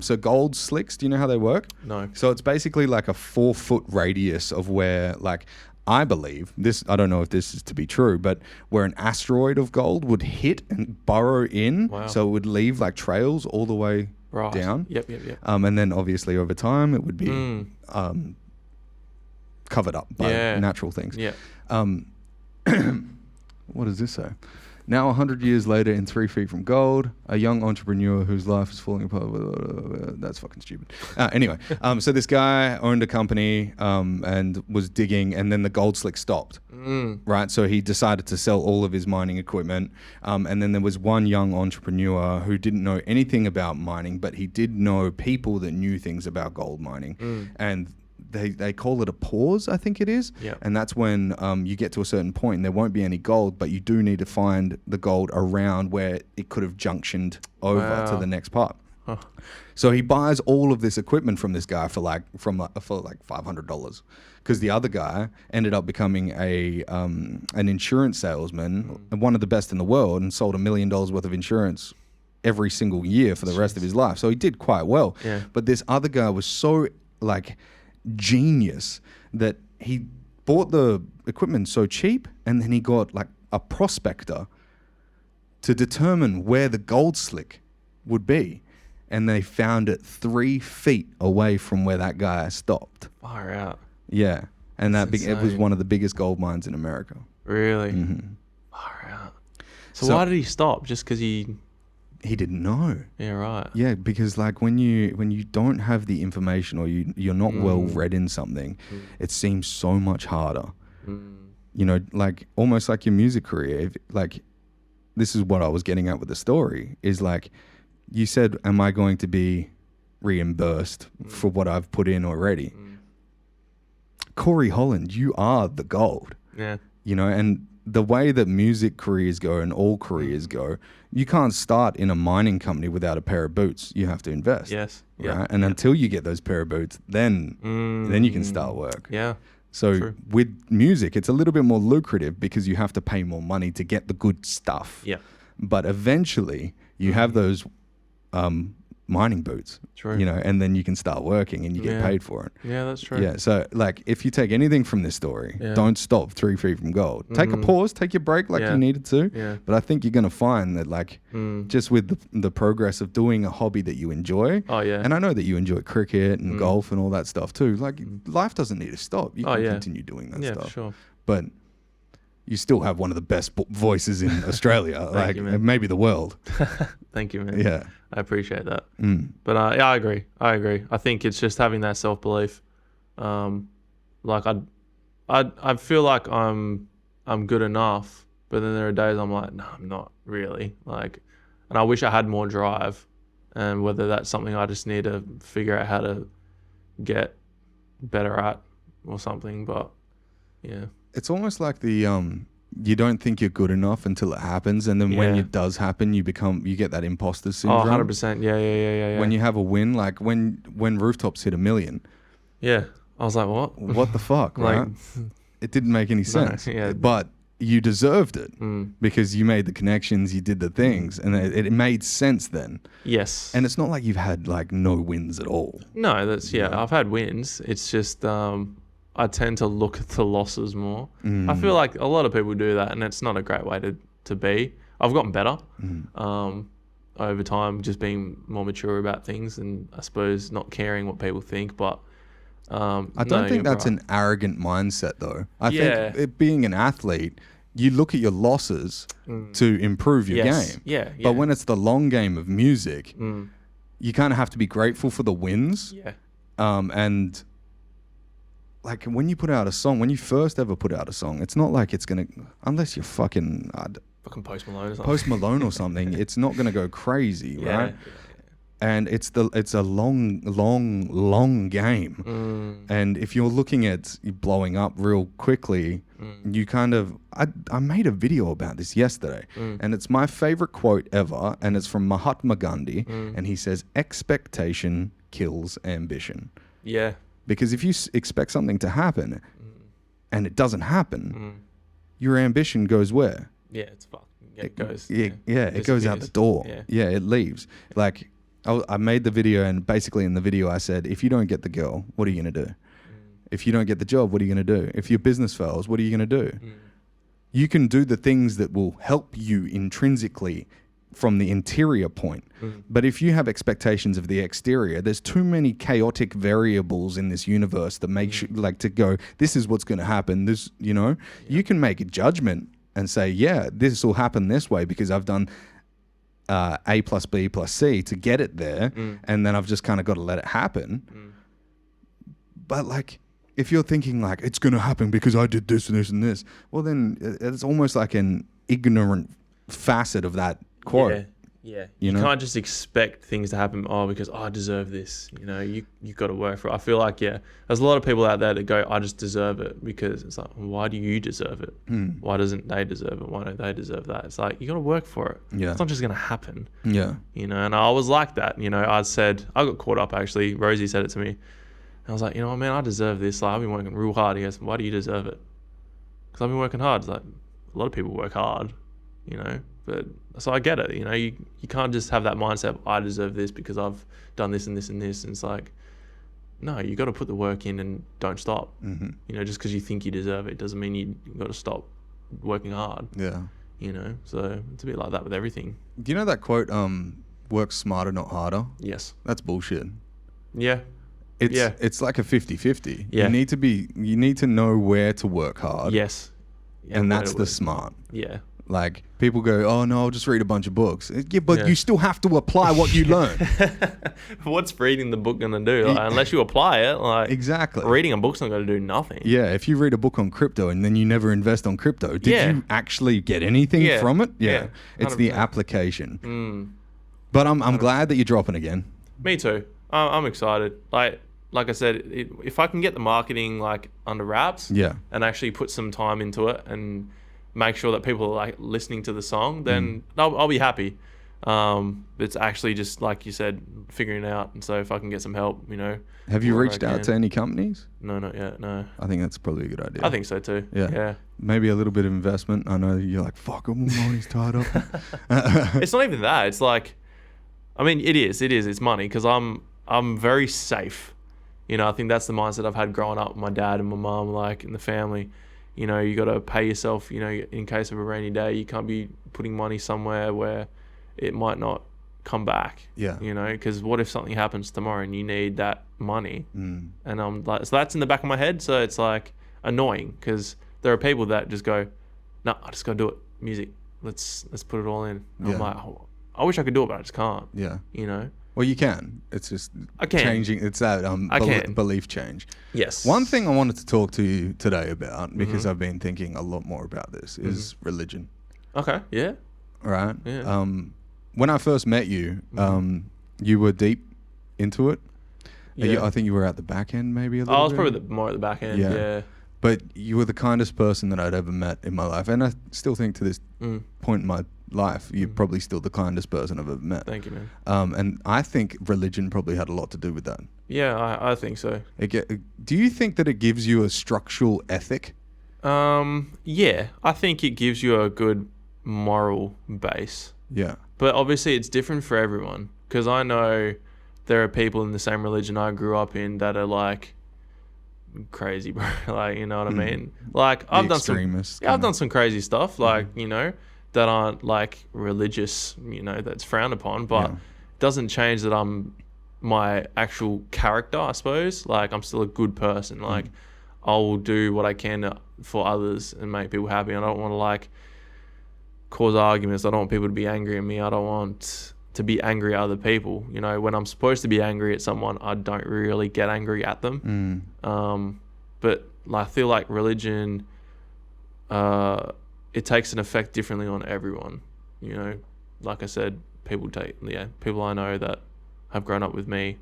So gold slicks, do you know how they work? No. So it's basically like a 4-foot radius of where, like, I believe this, I don't know if this is to be true, but where an asteroid of gold would hit and burrow in. Wow. So it would leave like trails all the way down. Yep. And then obviously over time it would be covered up by natural things. Yeah. What does this say? Now, 100 years later, in 3 Feet from Gold, a young entrepreneur whose life is falling apart. That's fucking stupid. Anyway, so this guy owned a company and was digging, and then the gold slick stopped. Right? So he decided to sell all of his mining equipment. And then there was one young entrepreneur who didn't know anything about mining, but he did know people that knew things about gold mining. And they call it a pause, I think it is. Yep. And that's when you get to a certain point and there won't be any gold, but you do need to find the gold around where it could have junctioned over to the next part. Huh. So he buys all of this equipment from this guy for like $500, because the other guy ended up becoming an insurance salesman, one of the best in the world, and sold $1 million worth of insurance every single year for the rest of his life. So he did quite well. Yeah. But this other guy was so like genius that he bought the equipment so cheap, and then he got like a prospector to determine where the gold slick would be, and they found it 3 feet away from where that guy stopped. Far out. Yeah, and it was insane. one of the biggest gold mines in America. Really? Far out. So why did he stop? Just because he didn't know. Yeah, right. Yeah, because like when you don't have the information, or you're not well read in something, it seems so much harder. You know, like almost like your music career. Like, this is what I was getting at with the story, is like, you said, am I going to be reimbursed for what I've put in already? Corey Holland, you are the gold. Yeah. You know, and the way that music careers go and all careers go, you can't start in a mining company without a pair of boots. You have to invest. Yes. Right? Yeah. And until you get those pair of boots, then you can start work. Yeah. So True. with music, it's a little bit more lucrative because you have to pay more money to get the good stuff. Yeah. But eventually you have those mining boots. True. You know, and then you can start working and you get paid for it. Yeah, that's true. Yeah, so like if you take anything from this story, don't stop 3 feet from gold. Take a pause, take your break like you needed to. Yeah. But I think you're going to find that like just with the progress of doing a hobby that you enjoy. Oh, yeah. And I know that you enjoy cricket and golf and all that stuff too. Like life doesn't need to stop. You can continue doing that stuff. Yeah, sure. But you still have one of the best voices in Australia, like you, man. maybe the world. Thank you, man. Yeah. I appreciate that. But yeah, I agree. I think it's just having that self-belief. Like I feel like I'm good enough, but then there are days I'm like, no, I'm not really. Like, and I wish I had more drive, and whether that's something I just need to figure out how to get better at or something. But yeah. It's almost like the you don't think you're good enough until it happens, and then when it does happen, you get that imposter syndrome. Oh, 100%. Yeah. When you have a win, like when Rooftops hit 1 million. Yeah. I was like, what? What the fuck, Like, right? It didn't make any sense. yeah. But you deserved it because you made the connections, you did the things, and it made sense then. Yes. And it's not like you've had like no wins at all. No, that's I've had wins. It's just I tend to look at the losses more. I feel like a lot of people do that, and it's not a great way to be. I've gotten better, over time, just being more mature about things, and I suppose not caring what people think. But I don't think that's an arrogant mindset, though. I think being an athlete, you look at your losses to improve your game. Yeah. But when it's the long game of music, you kind of have to be grateful for the wins. Yeah. And like when you put out a song, when you first ever put out a song, it's not like it's going to, unless you're fucking Post Malone or something. Post Malone or something, it's not going to go crazy, right? And it's a long game. And if you're looking at blowing up real quickly, you kind of, I made a video about this yesterday, and it's my favorite quote ever, and it's from Mahatma Gandhi, and he says, expectation kills ambition. Yeah. Because if you expect something to happen and it doesn't happen, your ambition goes where? Yeah, it's fucked. It goes. It goes out the door. Yeah, it leaves. Like, I made the video, and basically in the video I said, if you don't get the girl, what are you going to do? If you don't get the job, what are you going to do? If your business fails, what are you going to do? You can do the things that will help you intrinsically from the interior point. But if you have expectations of the exterior, there's too many chaotic variables in this universe that makes you like to go, this is what's going to happen. This, you can make a judgment and say, yeah, this will happen this way because I've done A plus B plus C to get it there. And then I've just kind of got to let it happen. But like, if you're thinking like, it's going to happen because I did this and this and this, well, then it's almost like an ignorant facet of that quote. Yeah. You can't just expect things to happen, because I deserve this. You got to work for it. I feel like, there's a lot of people out there that go, I just deserve it, because it's like, why do you deserve it? Why doesn't they deserve it? Why don't they deserve that? It's like, you got to work for it. Yeah. It's not just going to happen. Yeah. And I was like that. I got caught up actually. Rosie said it to me. I was like, man, I deserve this. Like, I've been working real hard. He goes, why do you deserve it? Because I've been working hard. It's like, a lot of people work hard, but so I get it. You can't just have that mindset of, I deserve this because I've done this and this and this. And it's like, no, you got to put the work in and don't stop. Just because you think you deserve it doesn't mean you got to stop working hard. Yeah. So it's a bit like that with everything. Do you know that quote, work smarter, not harder? Yes. That's bullshit. Yeah. It's like a 50-50. Yeah. You need to know where to work hard. Yes. And that's the smart. Yeah. Like, people go, oh no, I'll just read a bunch of books. Yeah, but you still have to apply what you learn. What's reading the book going to do? Like, unless you apply it, like, exactly. Reading a book's not going to do nothing. Yeah, if you read a book on crypto and then you never invest on crypto, did you actually get anything from it? Yeah. It's the application. But I'm glad that you're dropping again. Me too. I'm excited. Like I said, if I can get the marketing like under wraps, and actually put some time into it and make sure that people are like listening to the song, then I'll be happy. It's actually just like you said, figuring it out. And so if I can get some help, Have you reached out to any companies? No, not yet. No. I think that's probably a good idea. I think so too. Yeah. Maybe a little bit of investment. I know you're like, fuck, money's tied up. It's not even that. It's like, I mean, it is. It's money, because I'm very safe. I think that's the mindset I've had growing up with my dad and my mom, like in the family. You got to pay yourself, in case of a rainy day. You can't be putting money somewhere where it might not come back. Yeah. Because what if something happens tomorrow and you need that money? And I'm like, so that's in the back of my head. So it's like annoying, because there are people that just go, no, I just got to do it. Music. Let's put it all in. I'm like, I wish I could do it, but I just can't. Yeah. Well, you can. It's just I can. changing. It's that belief change. Yes. One thing I wanted to talk to you today about, because I've been thinking a lot more about this, is religion. Okay. Yeah. Right. Yeah. When I first met you, you were deep into it. Yeah. I think you were at the back end, maybe a little bit. I was probably more at the back end. Yeah. But you were the kindest person that I'd ever met in my life, and I still think to this point in my life, you're probably still the kindest person I've ever met. Thank you, man. And I think religion probably had a lot to do with that. Yeah, I think so. Do you think that it gives you a structural ethic? Yeah, I think it gives you a good moral base. Yeah. But obviously it's different for everyone, because I know there are people in the same religion I grew up in that are like crazy, bro. Like, you know what I mean? Like, I've done some crazy stuff. Like, that aren't like religious, that's frowned upon, but it doesn't change that I'm my actual character, I suppose. Like, I'm still a good person. Like, I'll do what I can for others and make people happy. I don't want to like cause arguments. I don't want people to be angry at me. I don't want to be angry at other people. When I'm supposed to be angry at someone, I don't really get angry at them. But I feel like religion, it takes an effect differently on everyone. Like I said, people I know that have grown up with me,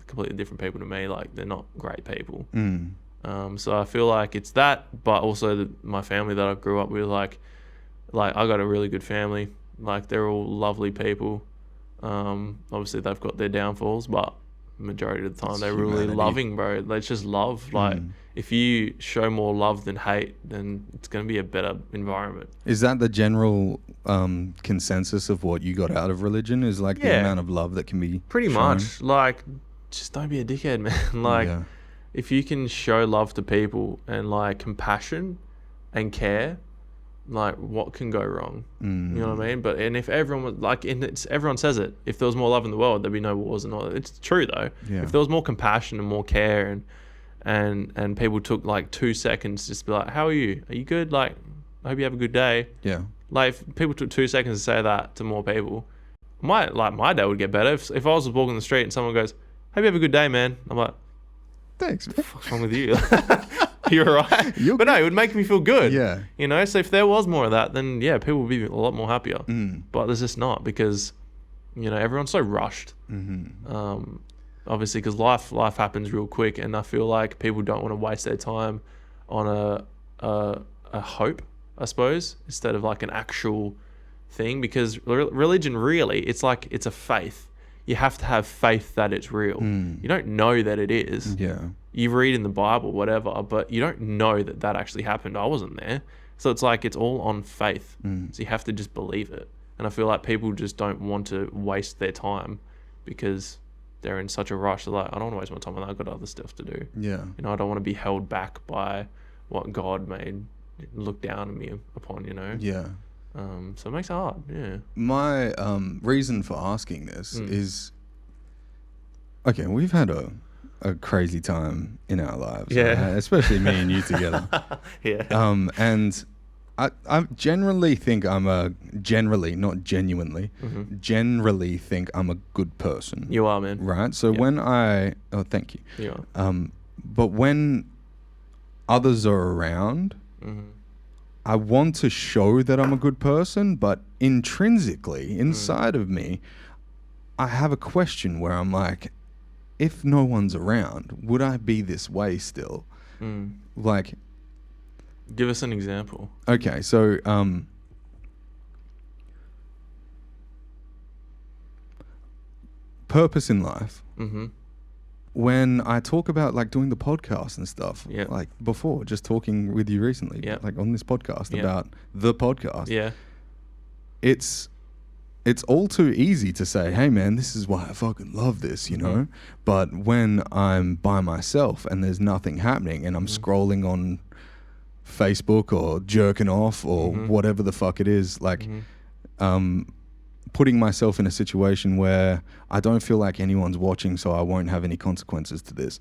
completely different people to me. Like, they're not great people. So I feel like it's that, but also my family that I grew up with, like I got a really good family. Like, they're all lovely people. Obviously they've got their downfalls, but majority of the time they're really loving, bro. It's just love. Like, if you show more love than hate, then it's going to be a better environment. Is that the general consensus of what you got out of religion? Is like the amount of love that can be pretty shown? Much. Like, just don't be a dickhead, man. Like, if you can show love to people and like compassion and care, like, what can go wrong? You know what I mean? And if everyone was like, everyone says it, if there was more love in the world, there'd be no wars and all that. It's true though. If there was more compassion and more care and people took like 2 seconds just to be like, how are you? Are you good? Like, I hope you have a good day. Yeah. Like, if people took 2 seconds to say that to more people, my day would get better. If I was walking the street and someone goes, hope you have a good day, man. I'm like, thanks, man. What's wrong with you? You're right. But no, it would make me feel good. Yeah. So if there was more of that, then people would be a lot more happier. But there's just not, because, everyone's so rushed. Obviously, because life happens real quick, and I feel like people don't want to waste their time on a hope, I suppose, instead of like an actual thing. Because religion, really, it's like, it's a faith. You have to have faith that it's real. You don't know that it is. You read in the Bible, whatever, but you don't know that actually happened. I wasn't there. So it's like, it's all on faith. So you have to just believe it. And I feel like people just don't want to waste their time because they're in such a rush. They're like, I don't want to waste my time, and I've got other stuff to do. I don't want to be held back by what God made look down on me upon, so it makes it hard. My reason for asking this is, okay, we've had a crazy time in our lives, right? Especially me and you together. And I generally think generally, not genuinely, generally think I'm a good person. You are, man. Right? So thank you. You are. But when others are around, I want to show that I'm a good person, but intrinsically, inside of me, I have a question where I'm like, if no one's around, would I be this way still? Like, give us an example. Okay, so purpose in life. When I talk about like doing the podcast and stuff, like before, just talking with you recently, like on this podcast about the podcast, it's all too easy to say, hey man, this is why I fucking love this, But when I'm by myself and there's nothing happening and I'm scrolling on Facebook or jerking off or whatever the fuck it is, like putting myself in a situation where I don't feel like anyone's watching, so I won't have any consequences to this.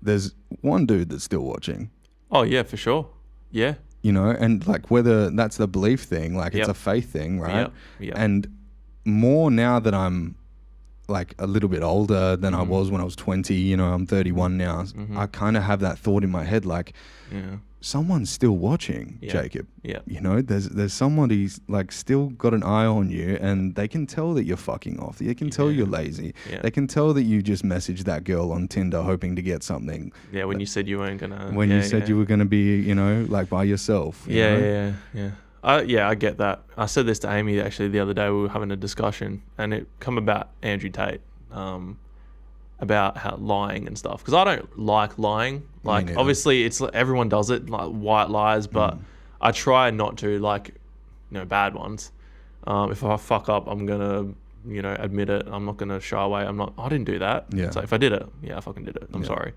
There's one dude that's still watching. Oh yeah, for sure. Yeah. And like, whether that's the belief thing, like it's a faith thing, right? And more now that I'm like a little bit older than I was when I was 20, I'm 31 now. I kind of have that thought in my head, like, someone's still watching, Jacob. There's somebody like still got an eye on you, and they can tell that you're fucking off. They can tell you're lazy. They can tell that you just messaged that girl on Tinder hoping to get something. When you said you weren't gonna. When you said you were gonna be, like by yourself. You know? I get that. I said this to Amy actually the other day. We were having a discussion, and it come about Andrew Tate. About how lying and stuff, because I don't like lying. Like, obviously it's everyone does it, like white lies, but I try not to, like, bad ones. If I fuck up, I'm gonna admit it. I'm not gonna shy away. I didn't do that. So if I did it, I fucking did it. I'm sorry.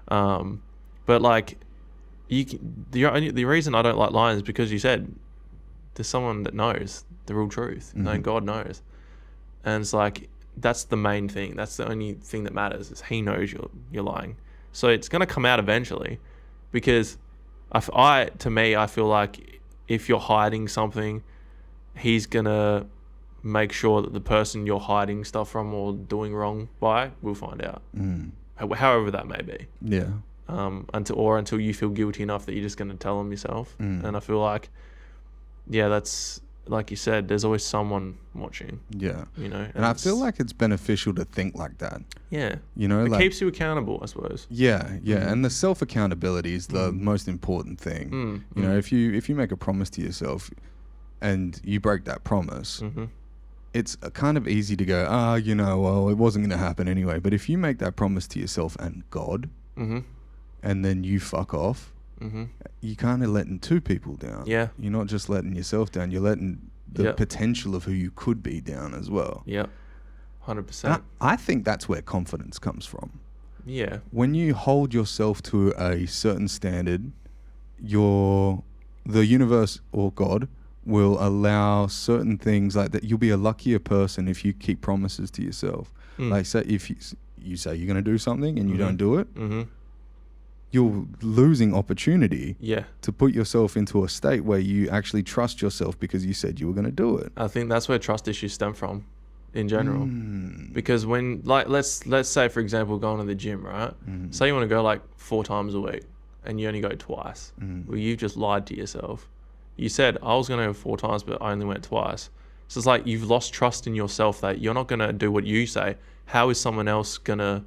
But like, the reason I don't like lying is because you said there's someone that knows the real truth. God knows. And it's like, that's the main thing. That's the only thing that matters, is he knows you're lying. So it's going to come out eventually, because I feel like if you're hiding something, he's going to make sure that the person you're hiding stuff from or doing wrong by will find out. However that may be. Yeah. Until you feel guilty enough that you're just going to tell them yourself. And I feel like, that's, like you said, there's always someone watching. Yeah. And I feel like it's beneficial to think like that. Yeah. It keeps you accountable, I suppose. Yeah. And the self-accountability is the most important thing. If you make a promise to yourself and you break that promise, it's kind of easy to go, well, it wasn't going to happen anyway. But if you make that promise to yourself and God, and then you fuck off, you're kind of letting two people down. Yeah. You're not just letting yourself down, you're letting the potential of who you could be down as well. Yeah, 100%. I think that's where confidence comes from. Yeah. When you hold yourself to a certain standard, the universe or God will allow certain things like that. You'll be a luckier person if you keep promises to yourself. Like, say if you say you're going to do something and you don't do it, you're losing opportunity to put yourself into a state where you actually trust yourself because you said you were going to do it. I think that's where trust issues stem from in general. Because when, like, let's say, for example, going to the gym, right? Say you want to go like 4 times a week and you only go twice. Well, you've just lied to yourself. You said, I was going to go 4 times, but I only went twice. So it's like you've lost trust in yourself that you're not going to do what you say. How is someone else going to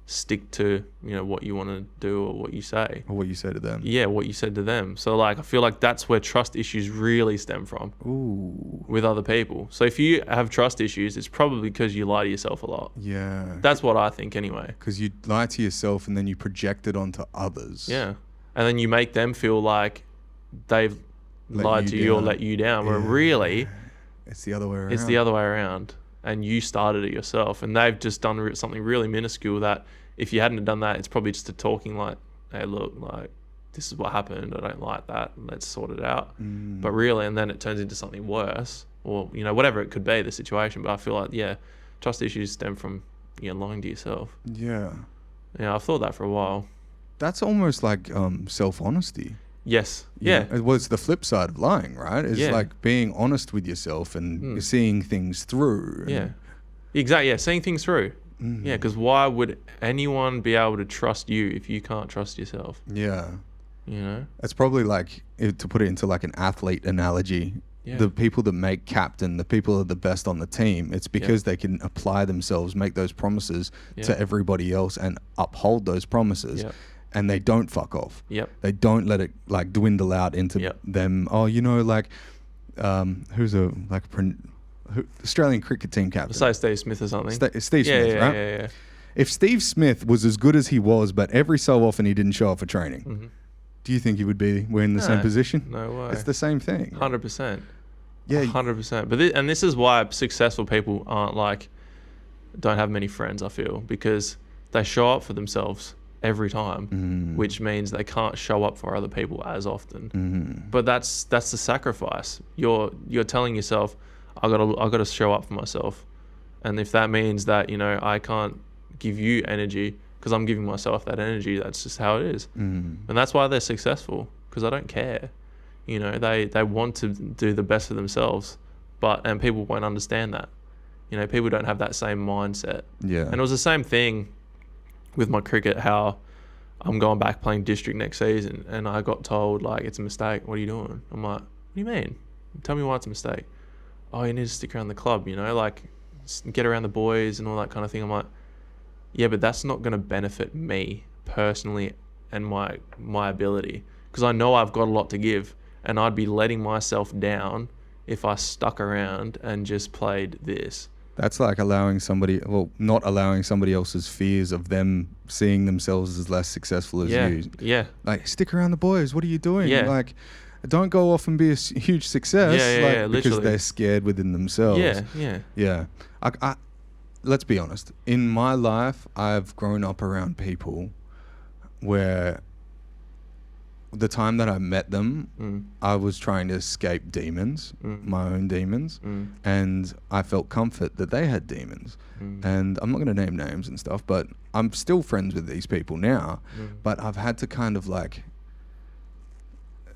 stick to, what you want to do or what you say? Or what you say to them. Yeah, what you said to them. So, like, I feel like that's where trust issues really stem from. Ooh. With other people. So if you have trust issues, it's probably because you lie to yourself a lot. Yeah. That's what I think anyway. Because you lie to yourself and then you project it onto others. Yeah. And then you make them feel like they've lied to you or let you down. Where really, it's the other way around. It's the other way around. And you started it yourself. And they've just done something really minuscule that if you hadn't done that, it's probably just a talking like, hey, look, like, this is what happened. I don't like that. Let's sort it out. But really, and then it turns into something worse or, whatever it could be, the situation. But I feel like, trust issues stem from, lying to yourself. Yeah. Yeah, I've thought that for a while. That's almost like self-honesty. Yes. Yeah. Well, it's the flip side of lying, right? It's like being honest with yourself and seeing things through. Yeah. Exactly. Yeah. Seeing things through. Yeah. Because why would anyone be able to trust you if you can't trust yourself? Yeah. It's probably like, to put it into like an athlete analogy, the people that make captain, the people that are the best on the team, it's because they can apply themselves, make those promises to everybody else and uphold those promises. And they don't fuck off. They don't let it like dwindle out into them. Oh, who's Australian cricket team captain? Say Steve Smith or something. Steve Smith, right? Yeah. If Steve Smith was as good as he was, but every so often he didn't show up for training, do you think he would be in the same position? No way. It's the same thing. 100%. Yeah. 100%. But this is why successful people don't have many friends, I feel, because they show up for themselves every time, which means they can't show up for other people as often. But that's the sacrifice. You're telling yourself, I gotta show up for myself, and if that means that I can't give you energy because I'm giving myself that energy, that's just how it is. And that's why they're successful, because I don't care. They want to do the best for themselves, and people won't understand that. People don't have that same mindset. Yeah. And it was the same thing with my cricket, how I'm going back playing district next season, and I got told, like, it's a mistake. What are you doing? I'm like, what do you mean? Tell me why it's a mistake. Oh, you need to stick around the club, like get around the boys and all that kind of thing. I'm like, yeah, but that's not going to benefit me personally and my ability, because I know I've got a lot to give, and I'd be letting myself down if I stuck around and just played this. That's like not allowing somebody else's fears of them seeing themselves as less successful as you. Yeah. Like, stick around the boys. What are you doing? Yeah. Like, don't go off and be a huge success. Yeah, because literally. They're scared within themselves. Yeah. Let's be honest. In my life, I've grown up around people where the time that I met them, I was trying to escape demons, my own demons, and I felt comfort that they had demons. And I'm not going to name names and stuff, but I'm still friends with these people now, but I've had to kind of like,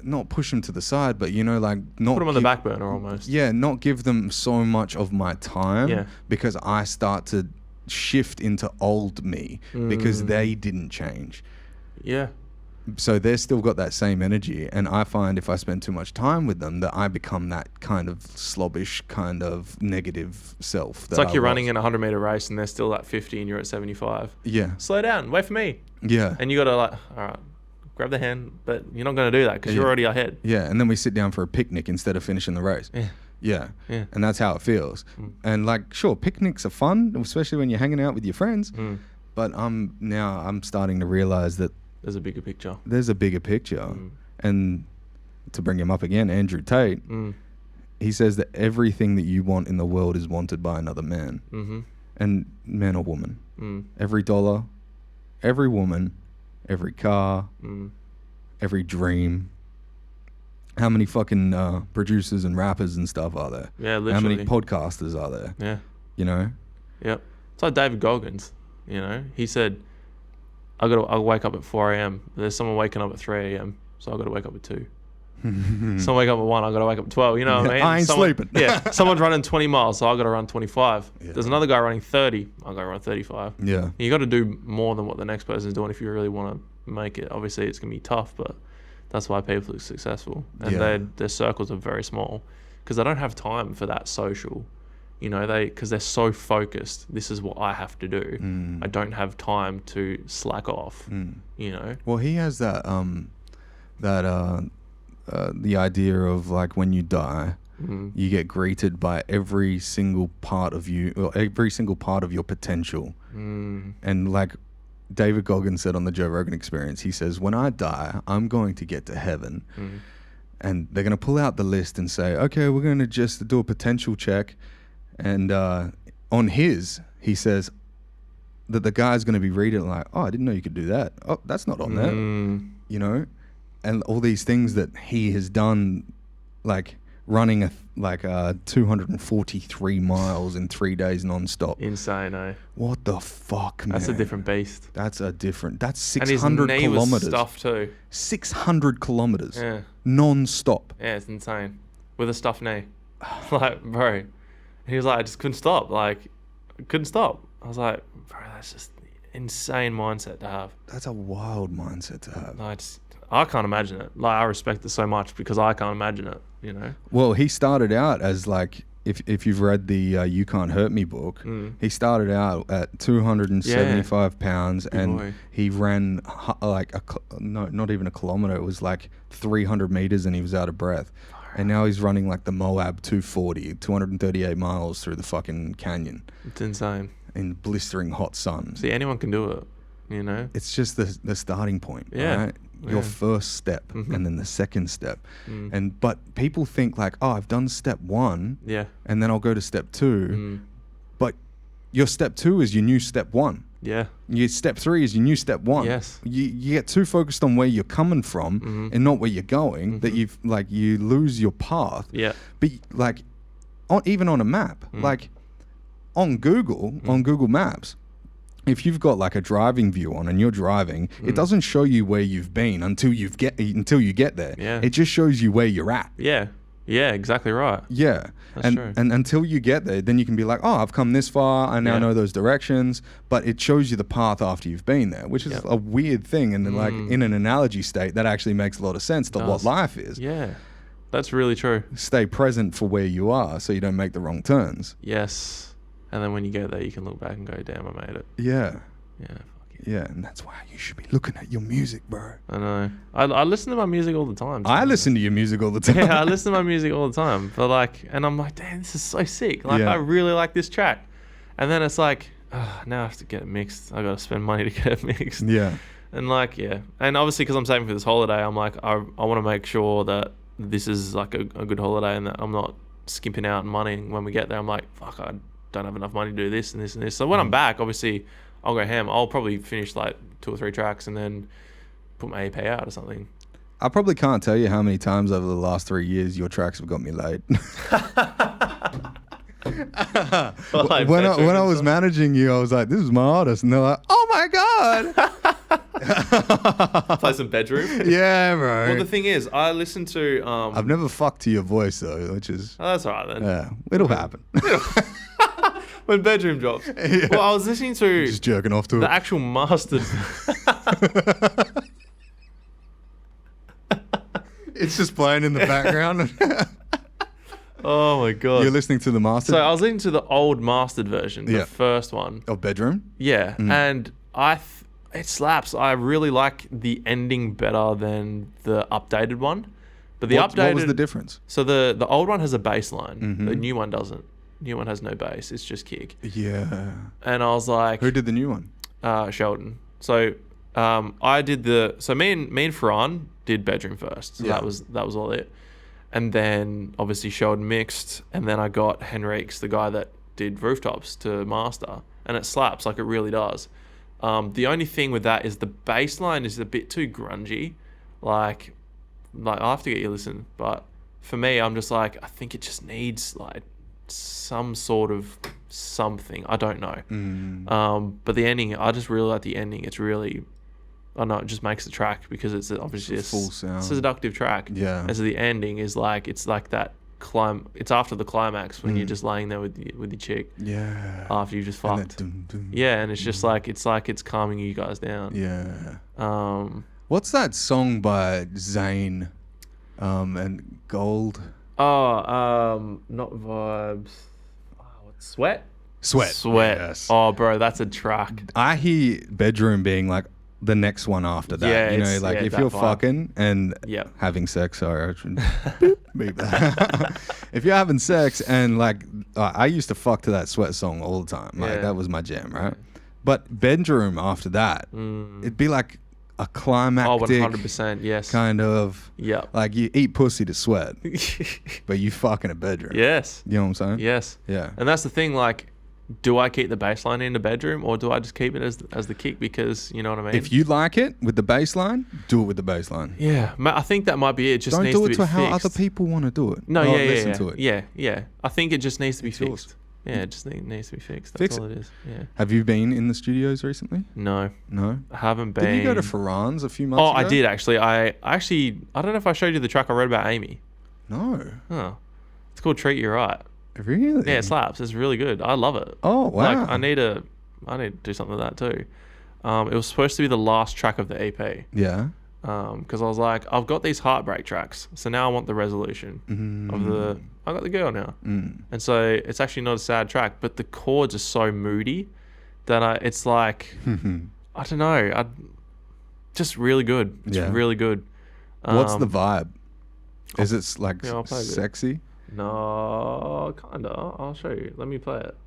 not push them to the side, but like not put them on the back burner almost. Yeah, not give them so much of my time because I start to shift into old me because they didn't change. Yeah. So they've still got that same energy, and I find if I spend too much time with them that I become that kind of slobbish, kind of negative self. It's like you're running in a 100-meter race and they're still at 50 and you're at 75. Yeah. Slow down, wait for me. Yeah. And you got to like, all right, grab the hand, but you're not going to do that because you're already ahead. Yeah, and then we sit down for a picnic instead of finishing the race. Yeah. And that's how it feels. And like, sure, picnics are fun, especially when you're hanging out with your friends. But I'm starting to realize that there's a bigger picture. And to bring him up again, Andrew Tate, he says that everything that you want in the world is wanted by another man. And man or woman. Every dollar, every woman, every car, every dream. How many fucking producers and rappers and stuff are there? Yeah, literally. How many podcasters are there? Yeah. You know? Yep. It's like David Goggins, he said, I'll wake up at 4 a.m. There's someone waking up at 3 a.m. So I've got to wake up at 2. Someone wake up at 1, I've got to wake up at 12. You know what I mean? I ain't sleeping. Someone's running 20 miles, so I've got to run 25. There's another guy running 30, I've got to run 35. Yeah. You got to do more than what the next person's doing if you really want to make it. Obviously, it's going to be tough, but that's why people are successful. And their circles are very small because they don't have time for that social. Because they're so focused. This is what I have to do. I don't have time to slack off. Well, he has that the idea of like when you die, you get greeted by every single part of you, or every single part of your potential. And like David Goggins said on the Joe Rogan Experience, he says, when I die, I'm going to get to heaven. And they're going to pull out the list and say, okay, we're going to just do a potential check. And on he says that the guy's going to be reading it like, oh, I didn't know you could do that. Oh, that's not on there, and all these things that he has done, like running 243 miles in 3 days nonstop. Insane, eh? What the fuck, man? That's a different beast. That's 600 and his knee kilometers. Was stuffed too. 600 kilometers. Yeah. Non-stop. Yeah, it's insane. With a stuffed knee. Like, bro. He was like, I just couldn't stop. Like, couldn't stop. I was like, bro, that's just insane mindset to have. That's a wild mindset to have. I can't imagine it. Like, I respect it so much because I can't imagine it, Well, he started out as like, if you've read the You Can't Hurt Me book, he started out at 275 pounds and he ran not even a kilometer. It was like 300 meters and he was out of breath. And now he's running like the Moab 238 miles through the fucking canyon. It's insane. In blistering hot sun. See, anyone can do it, It's just the starting point, right? Your first step and then the second step. But people think like, oh, I've done step 1 and then I'll go to step 2. But your step 2 is your new step 1. Yeah. Your step 3 is your new step 1. Yes. You get too focused on where you're coming from and not where you're going that you lose your path. Yeah. But like, even on a map, like on Google Maps, if you've got like a driving view on and you're driving, it doesn't show you where you've been until you get there. Yeah. It just shows you where you're at. Yeah. Yeah, exactly right. Yeah. That's true. And until you get there, then you can be like, oh, I've come this far. I now know those directions. But it shows you the path after you've been there, which is a weird thing. And then like in an analogy state, that actually makes a lot of sense to what life is. Yeah. That's really true. Stay present for where you are so you don't make the wrong turns. Yes. And then when you get there, you can look back and go, damn, I made it. Yeah. Yeah. Yeah, and that's why you should be looking at your music, bro. I know. I listen to my music all the time. I listen to your music all the time. Yeah, I listen to my music all the time. But like, and I'm like, damn, this is so sick. Like, I really like this track. And then it's like, now I have to get it mixed. I got to spend money to get it mixed. Yeah. And like, and obviously because I'm saving for this holiday, I'm like, I want to make sure that this is like a good holiday and that I'm not skimping out on money when we get there. I'm like, fuck, I don't have enough money to do this and this and this. So when I'm back, obviously I'll go ham. I'll probably finish like 2 or 3 tracks and then put my EP out or something. I probably can't tell you how many times over the last 3 years your tracks have got me laid. Like when I bedroom was stuff. managing you, I was like, "This is my artist," and they're like, "Oh my god!" Play some bedroom. Yeah, bro. Well, the thing is, I listen to. I've never fucked to your voice though, which is Oh, that's all right then. yeah, it'll happen. When bedroom drops. Yeah. Well, I was listening to Just jerking off to the it. actual mastered. It's just playing in the background. Oh my god. You're listening to the master So I was listening to the old mastered version, the Yeah. first one. of Bedroom. Yeah, and it slaps. I really like the ending better than the updated one. But the updated. What was the difference? So the old one has a bass line. Mm-hmm. The new one doesn't. New one has no bass. It's just kick. Yeah. And I was like, Who did the new one? Sheldon. So I did the. So me and Ferran did bedroom first. So Yeah. that was all it. And then obviously Sheldon mixed, and then I got Henriques, the guy that did Rooftops, to master, and it slaps, like it really does. The only thing with that is the bass line is a bit too grungy. Like I'll have to get you to listen, but for me, I'm just like, I think it just needs like some sort of something. I don't know. But the ending, I just really like the ending. It's really, I don't know, it just makes the track because it's obviously It's a full sound. It's a seductive track. Yeah. And so the ending is like, it's like that it's after the climax when you're just laying there with your chick Yeah. after you've just And fucked. that dum, dum. Yeah, and it's just like it's calming you guys down. Yeah. What's that song by Zayn and Gold? Not Vibes. What's Sweat? Sweat. Yes. Oh, bro, that's a track. I hear Bedroom being like the next one after that. Yeah, you know, it's- like yeah, if that you're vibe. fucking and Yep. having sex, sorry, I should beep that. If you're having sex and like, I used to fuck to that Sweat song all the time. Like Yeah. that was my jam, right? But Bedroom after that, it'd be like a Oh, climactic 100%. Yes. kind of, Yep. like you eat pussy to sweat, but you fuck in a bedroom. Yes. You know what I'm saying? Yes. Yeah. And that's the thing, like, do I keep the bass line in the bedroom or do I just keep it as the kick because, you know what I mean? If you like it with the bass line, do it with the bass line. Yeah, I think that might be it. It just Don't needs do to it be to fixed. how other people want to do it. No, Or yeah, listen yeah. to it. Yeah, yeah. I think it just needs to be It's yours. fixed. Yeah, it just needs to be fixed. That's Fix all it. it is. Yeah. Have you been in the studios recently? No, No. I haven't been. Did you go to Ferran's a few months Oh, ago? I did actually. I don't know if I showed you the track I wrote about Amy. No. Oh, it's called Treat You Right. Really? Yeah, it slaps. It's really good. I love it. Oh, wow. Like I need to do something with that too. It was supposed to be the last track of the EP. Yeah. Because I was like, I've got these heartbreak tracks, so now I want the resolution of the. I got the girl now, and so it's actually not a sad track, but the chords are so moody that it's like, I don't know, just really good. It's Yeah. really good. What's the vibe? Is it like yeah, I'll play a bit. sexy? No, kinda. I'll show you. Let me play it.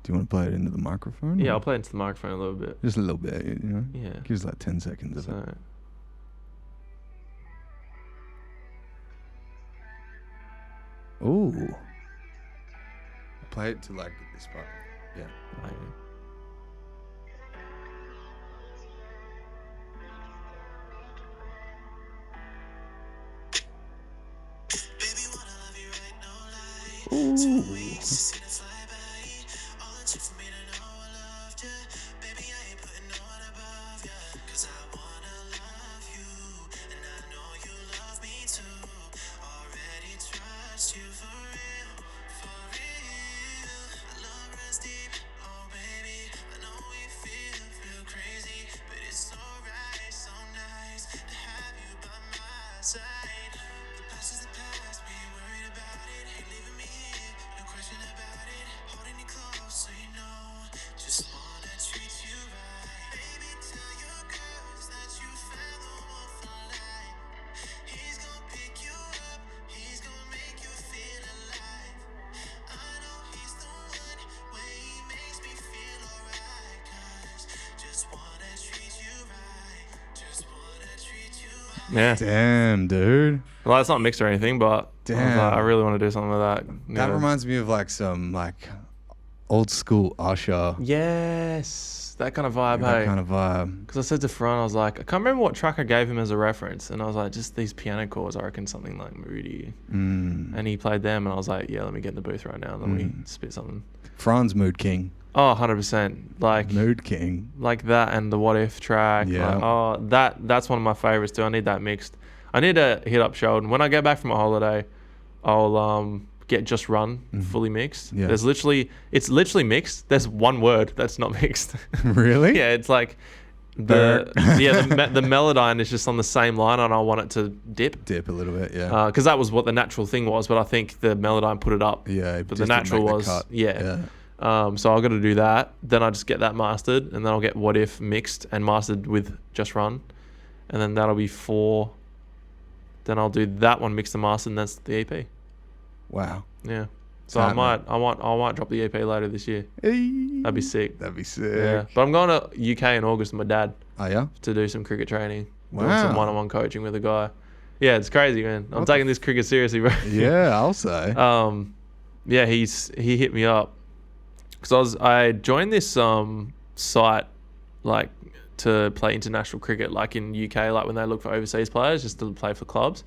Do you want to play it into the microphone? Yeah, or I'll play it into the microphone a little bit. Just a little bit, you know? Yeah. Give us like 10 seconds of it. So. Ooh. Play it to like this part. Yeah. Yeah. Damn, dude. Well, it's not mixed or anything, but I was Damn. like, I really want to do something with that. That Yeah. reminds me of like some like old school Usher. Yes, that kind of vibe, That hey? kind of vibe. Because I said to Fran, I was like, I can't remember what track I gave him as a reference. And I was like, just these piano chords, I reckon something like Moody. And he played them, and I was like, yeah, let me get in the booth right now. Let me spit something. Fran's Mood King. Oh, 100%. Like, Mood King. like that and the What If track. Yeah. Like, oh, that's one of my favorites too. I need that mixed. I need to hit up Sheldon. When I get back from a holiday, I'll get Just Run fully mixed. Yeah. It's literally mixed. There's one word that's not mixed. Really? Yeah, it's like the Melodyne is just on the same line, and I want it to dip. Dip a little bit, yeah. Because that was what the natural thing was, but I think the Melodyne put it up. Yeah, But just the didn't natural make the was cut. yeah. So I've got to do that. Then I just get that mastered, and then I'll get What If mixed and mastered with Just Run, and then that'll be 4. Then I'll do that one mixed and mastered, and that's the EP. Wow. Yeah. So That, I might drop the EP later this year. That'd be sick. That'd be sick. Yeah. But I'm going to UK in August with my dad Oh, yeah? to do some cricket training. Doing Wow. some one-on-one coaching with a guy. Yeah, it's crazy, man. I'm taking this cricket seriously, bro. Yeah, I'll say. Yeah, he hit me up because I joined this site like to play international cricket, like in UK, like when they look for overseas players just to play for clubs.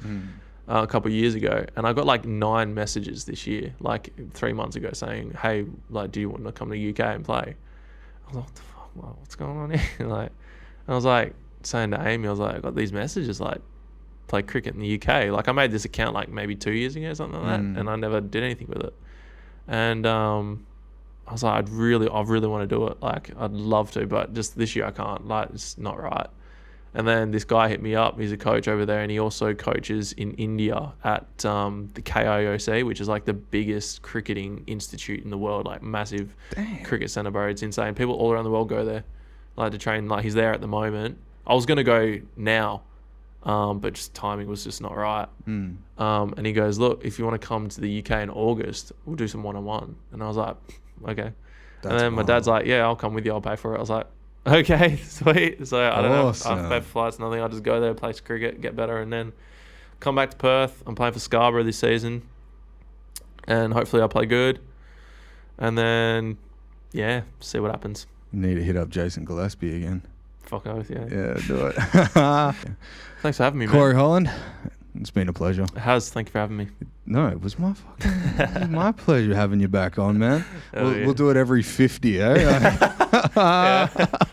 A couple of years ago, and I got like 9 messages this year, like 3 months ago, saying, "Hey, like, do you want to come to UK and play?" I was like, "What the fuck? Like, what's going on here?" Like, I was like saying to Amy, I was like, "I got these messages, like, play cricket in the UK." Like, I made this account like maybe 2 years ago, something like that, and I never did anything with it. And I was like, I really want to do it. Like, I'd love to, but just this year I can't. Like, it's not right. And then this guy hit me up. He's a coach over there, and he also coaches in India at the KIOC, which is like the biggest cricketing institute in the world, like massive cricket centre, bro. It's insane. People all around the world go there, like to train. Like he's there at the moment. I was gonna go now, but just timing was just not right. And he goes, "Look, if you want to come to the UK in August, we'll do some one-on-one." And I was like, "Okay." And then my dad's like, "Yeah, I'll come with you. I'll pay for it." I was like, okay, sweet. So I don't know. I have to pay for flights, nothing. I'll just go there, play cricket, get better, and then come back to Perth. I'm playing for Scarborough this season, and hopefully I'll play good. And then, yeah, see what happens. You need to hit up Jason Gillespie again. Fuck oath, yeah. Yeah, do it. Thanks for having me, man. Corey Holland, it's been a pleasure. It has. Thank you for having me. No, it was my pleasure having you back on, man. Yeah. We'll do it every 50, eh? Yeah.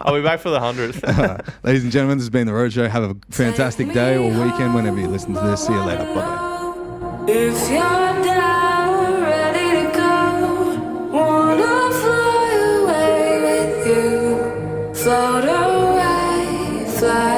I'll be back for the 100th. Ladies and gentlemen, this has been The Roadshow. Have a fantastic day or weekend whenever you listen to this. See you later. Bye-bye. If you're down, ready to go, wanna fly away with you, float away, fly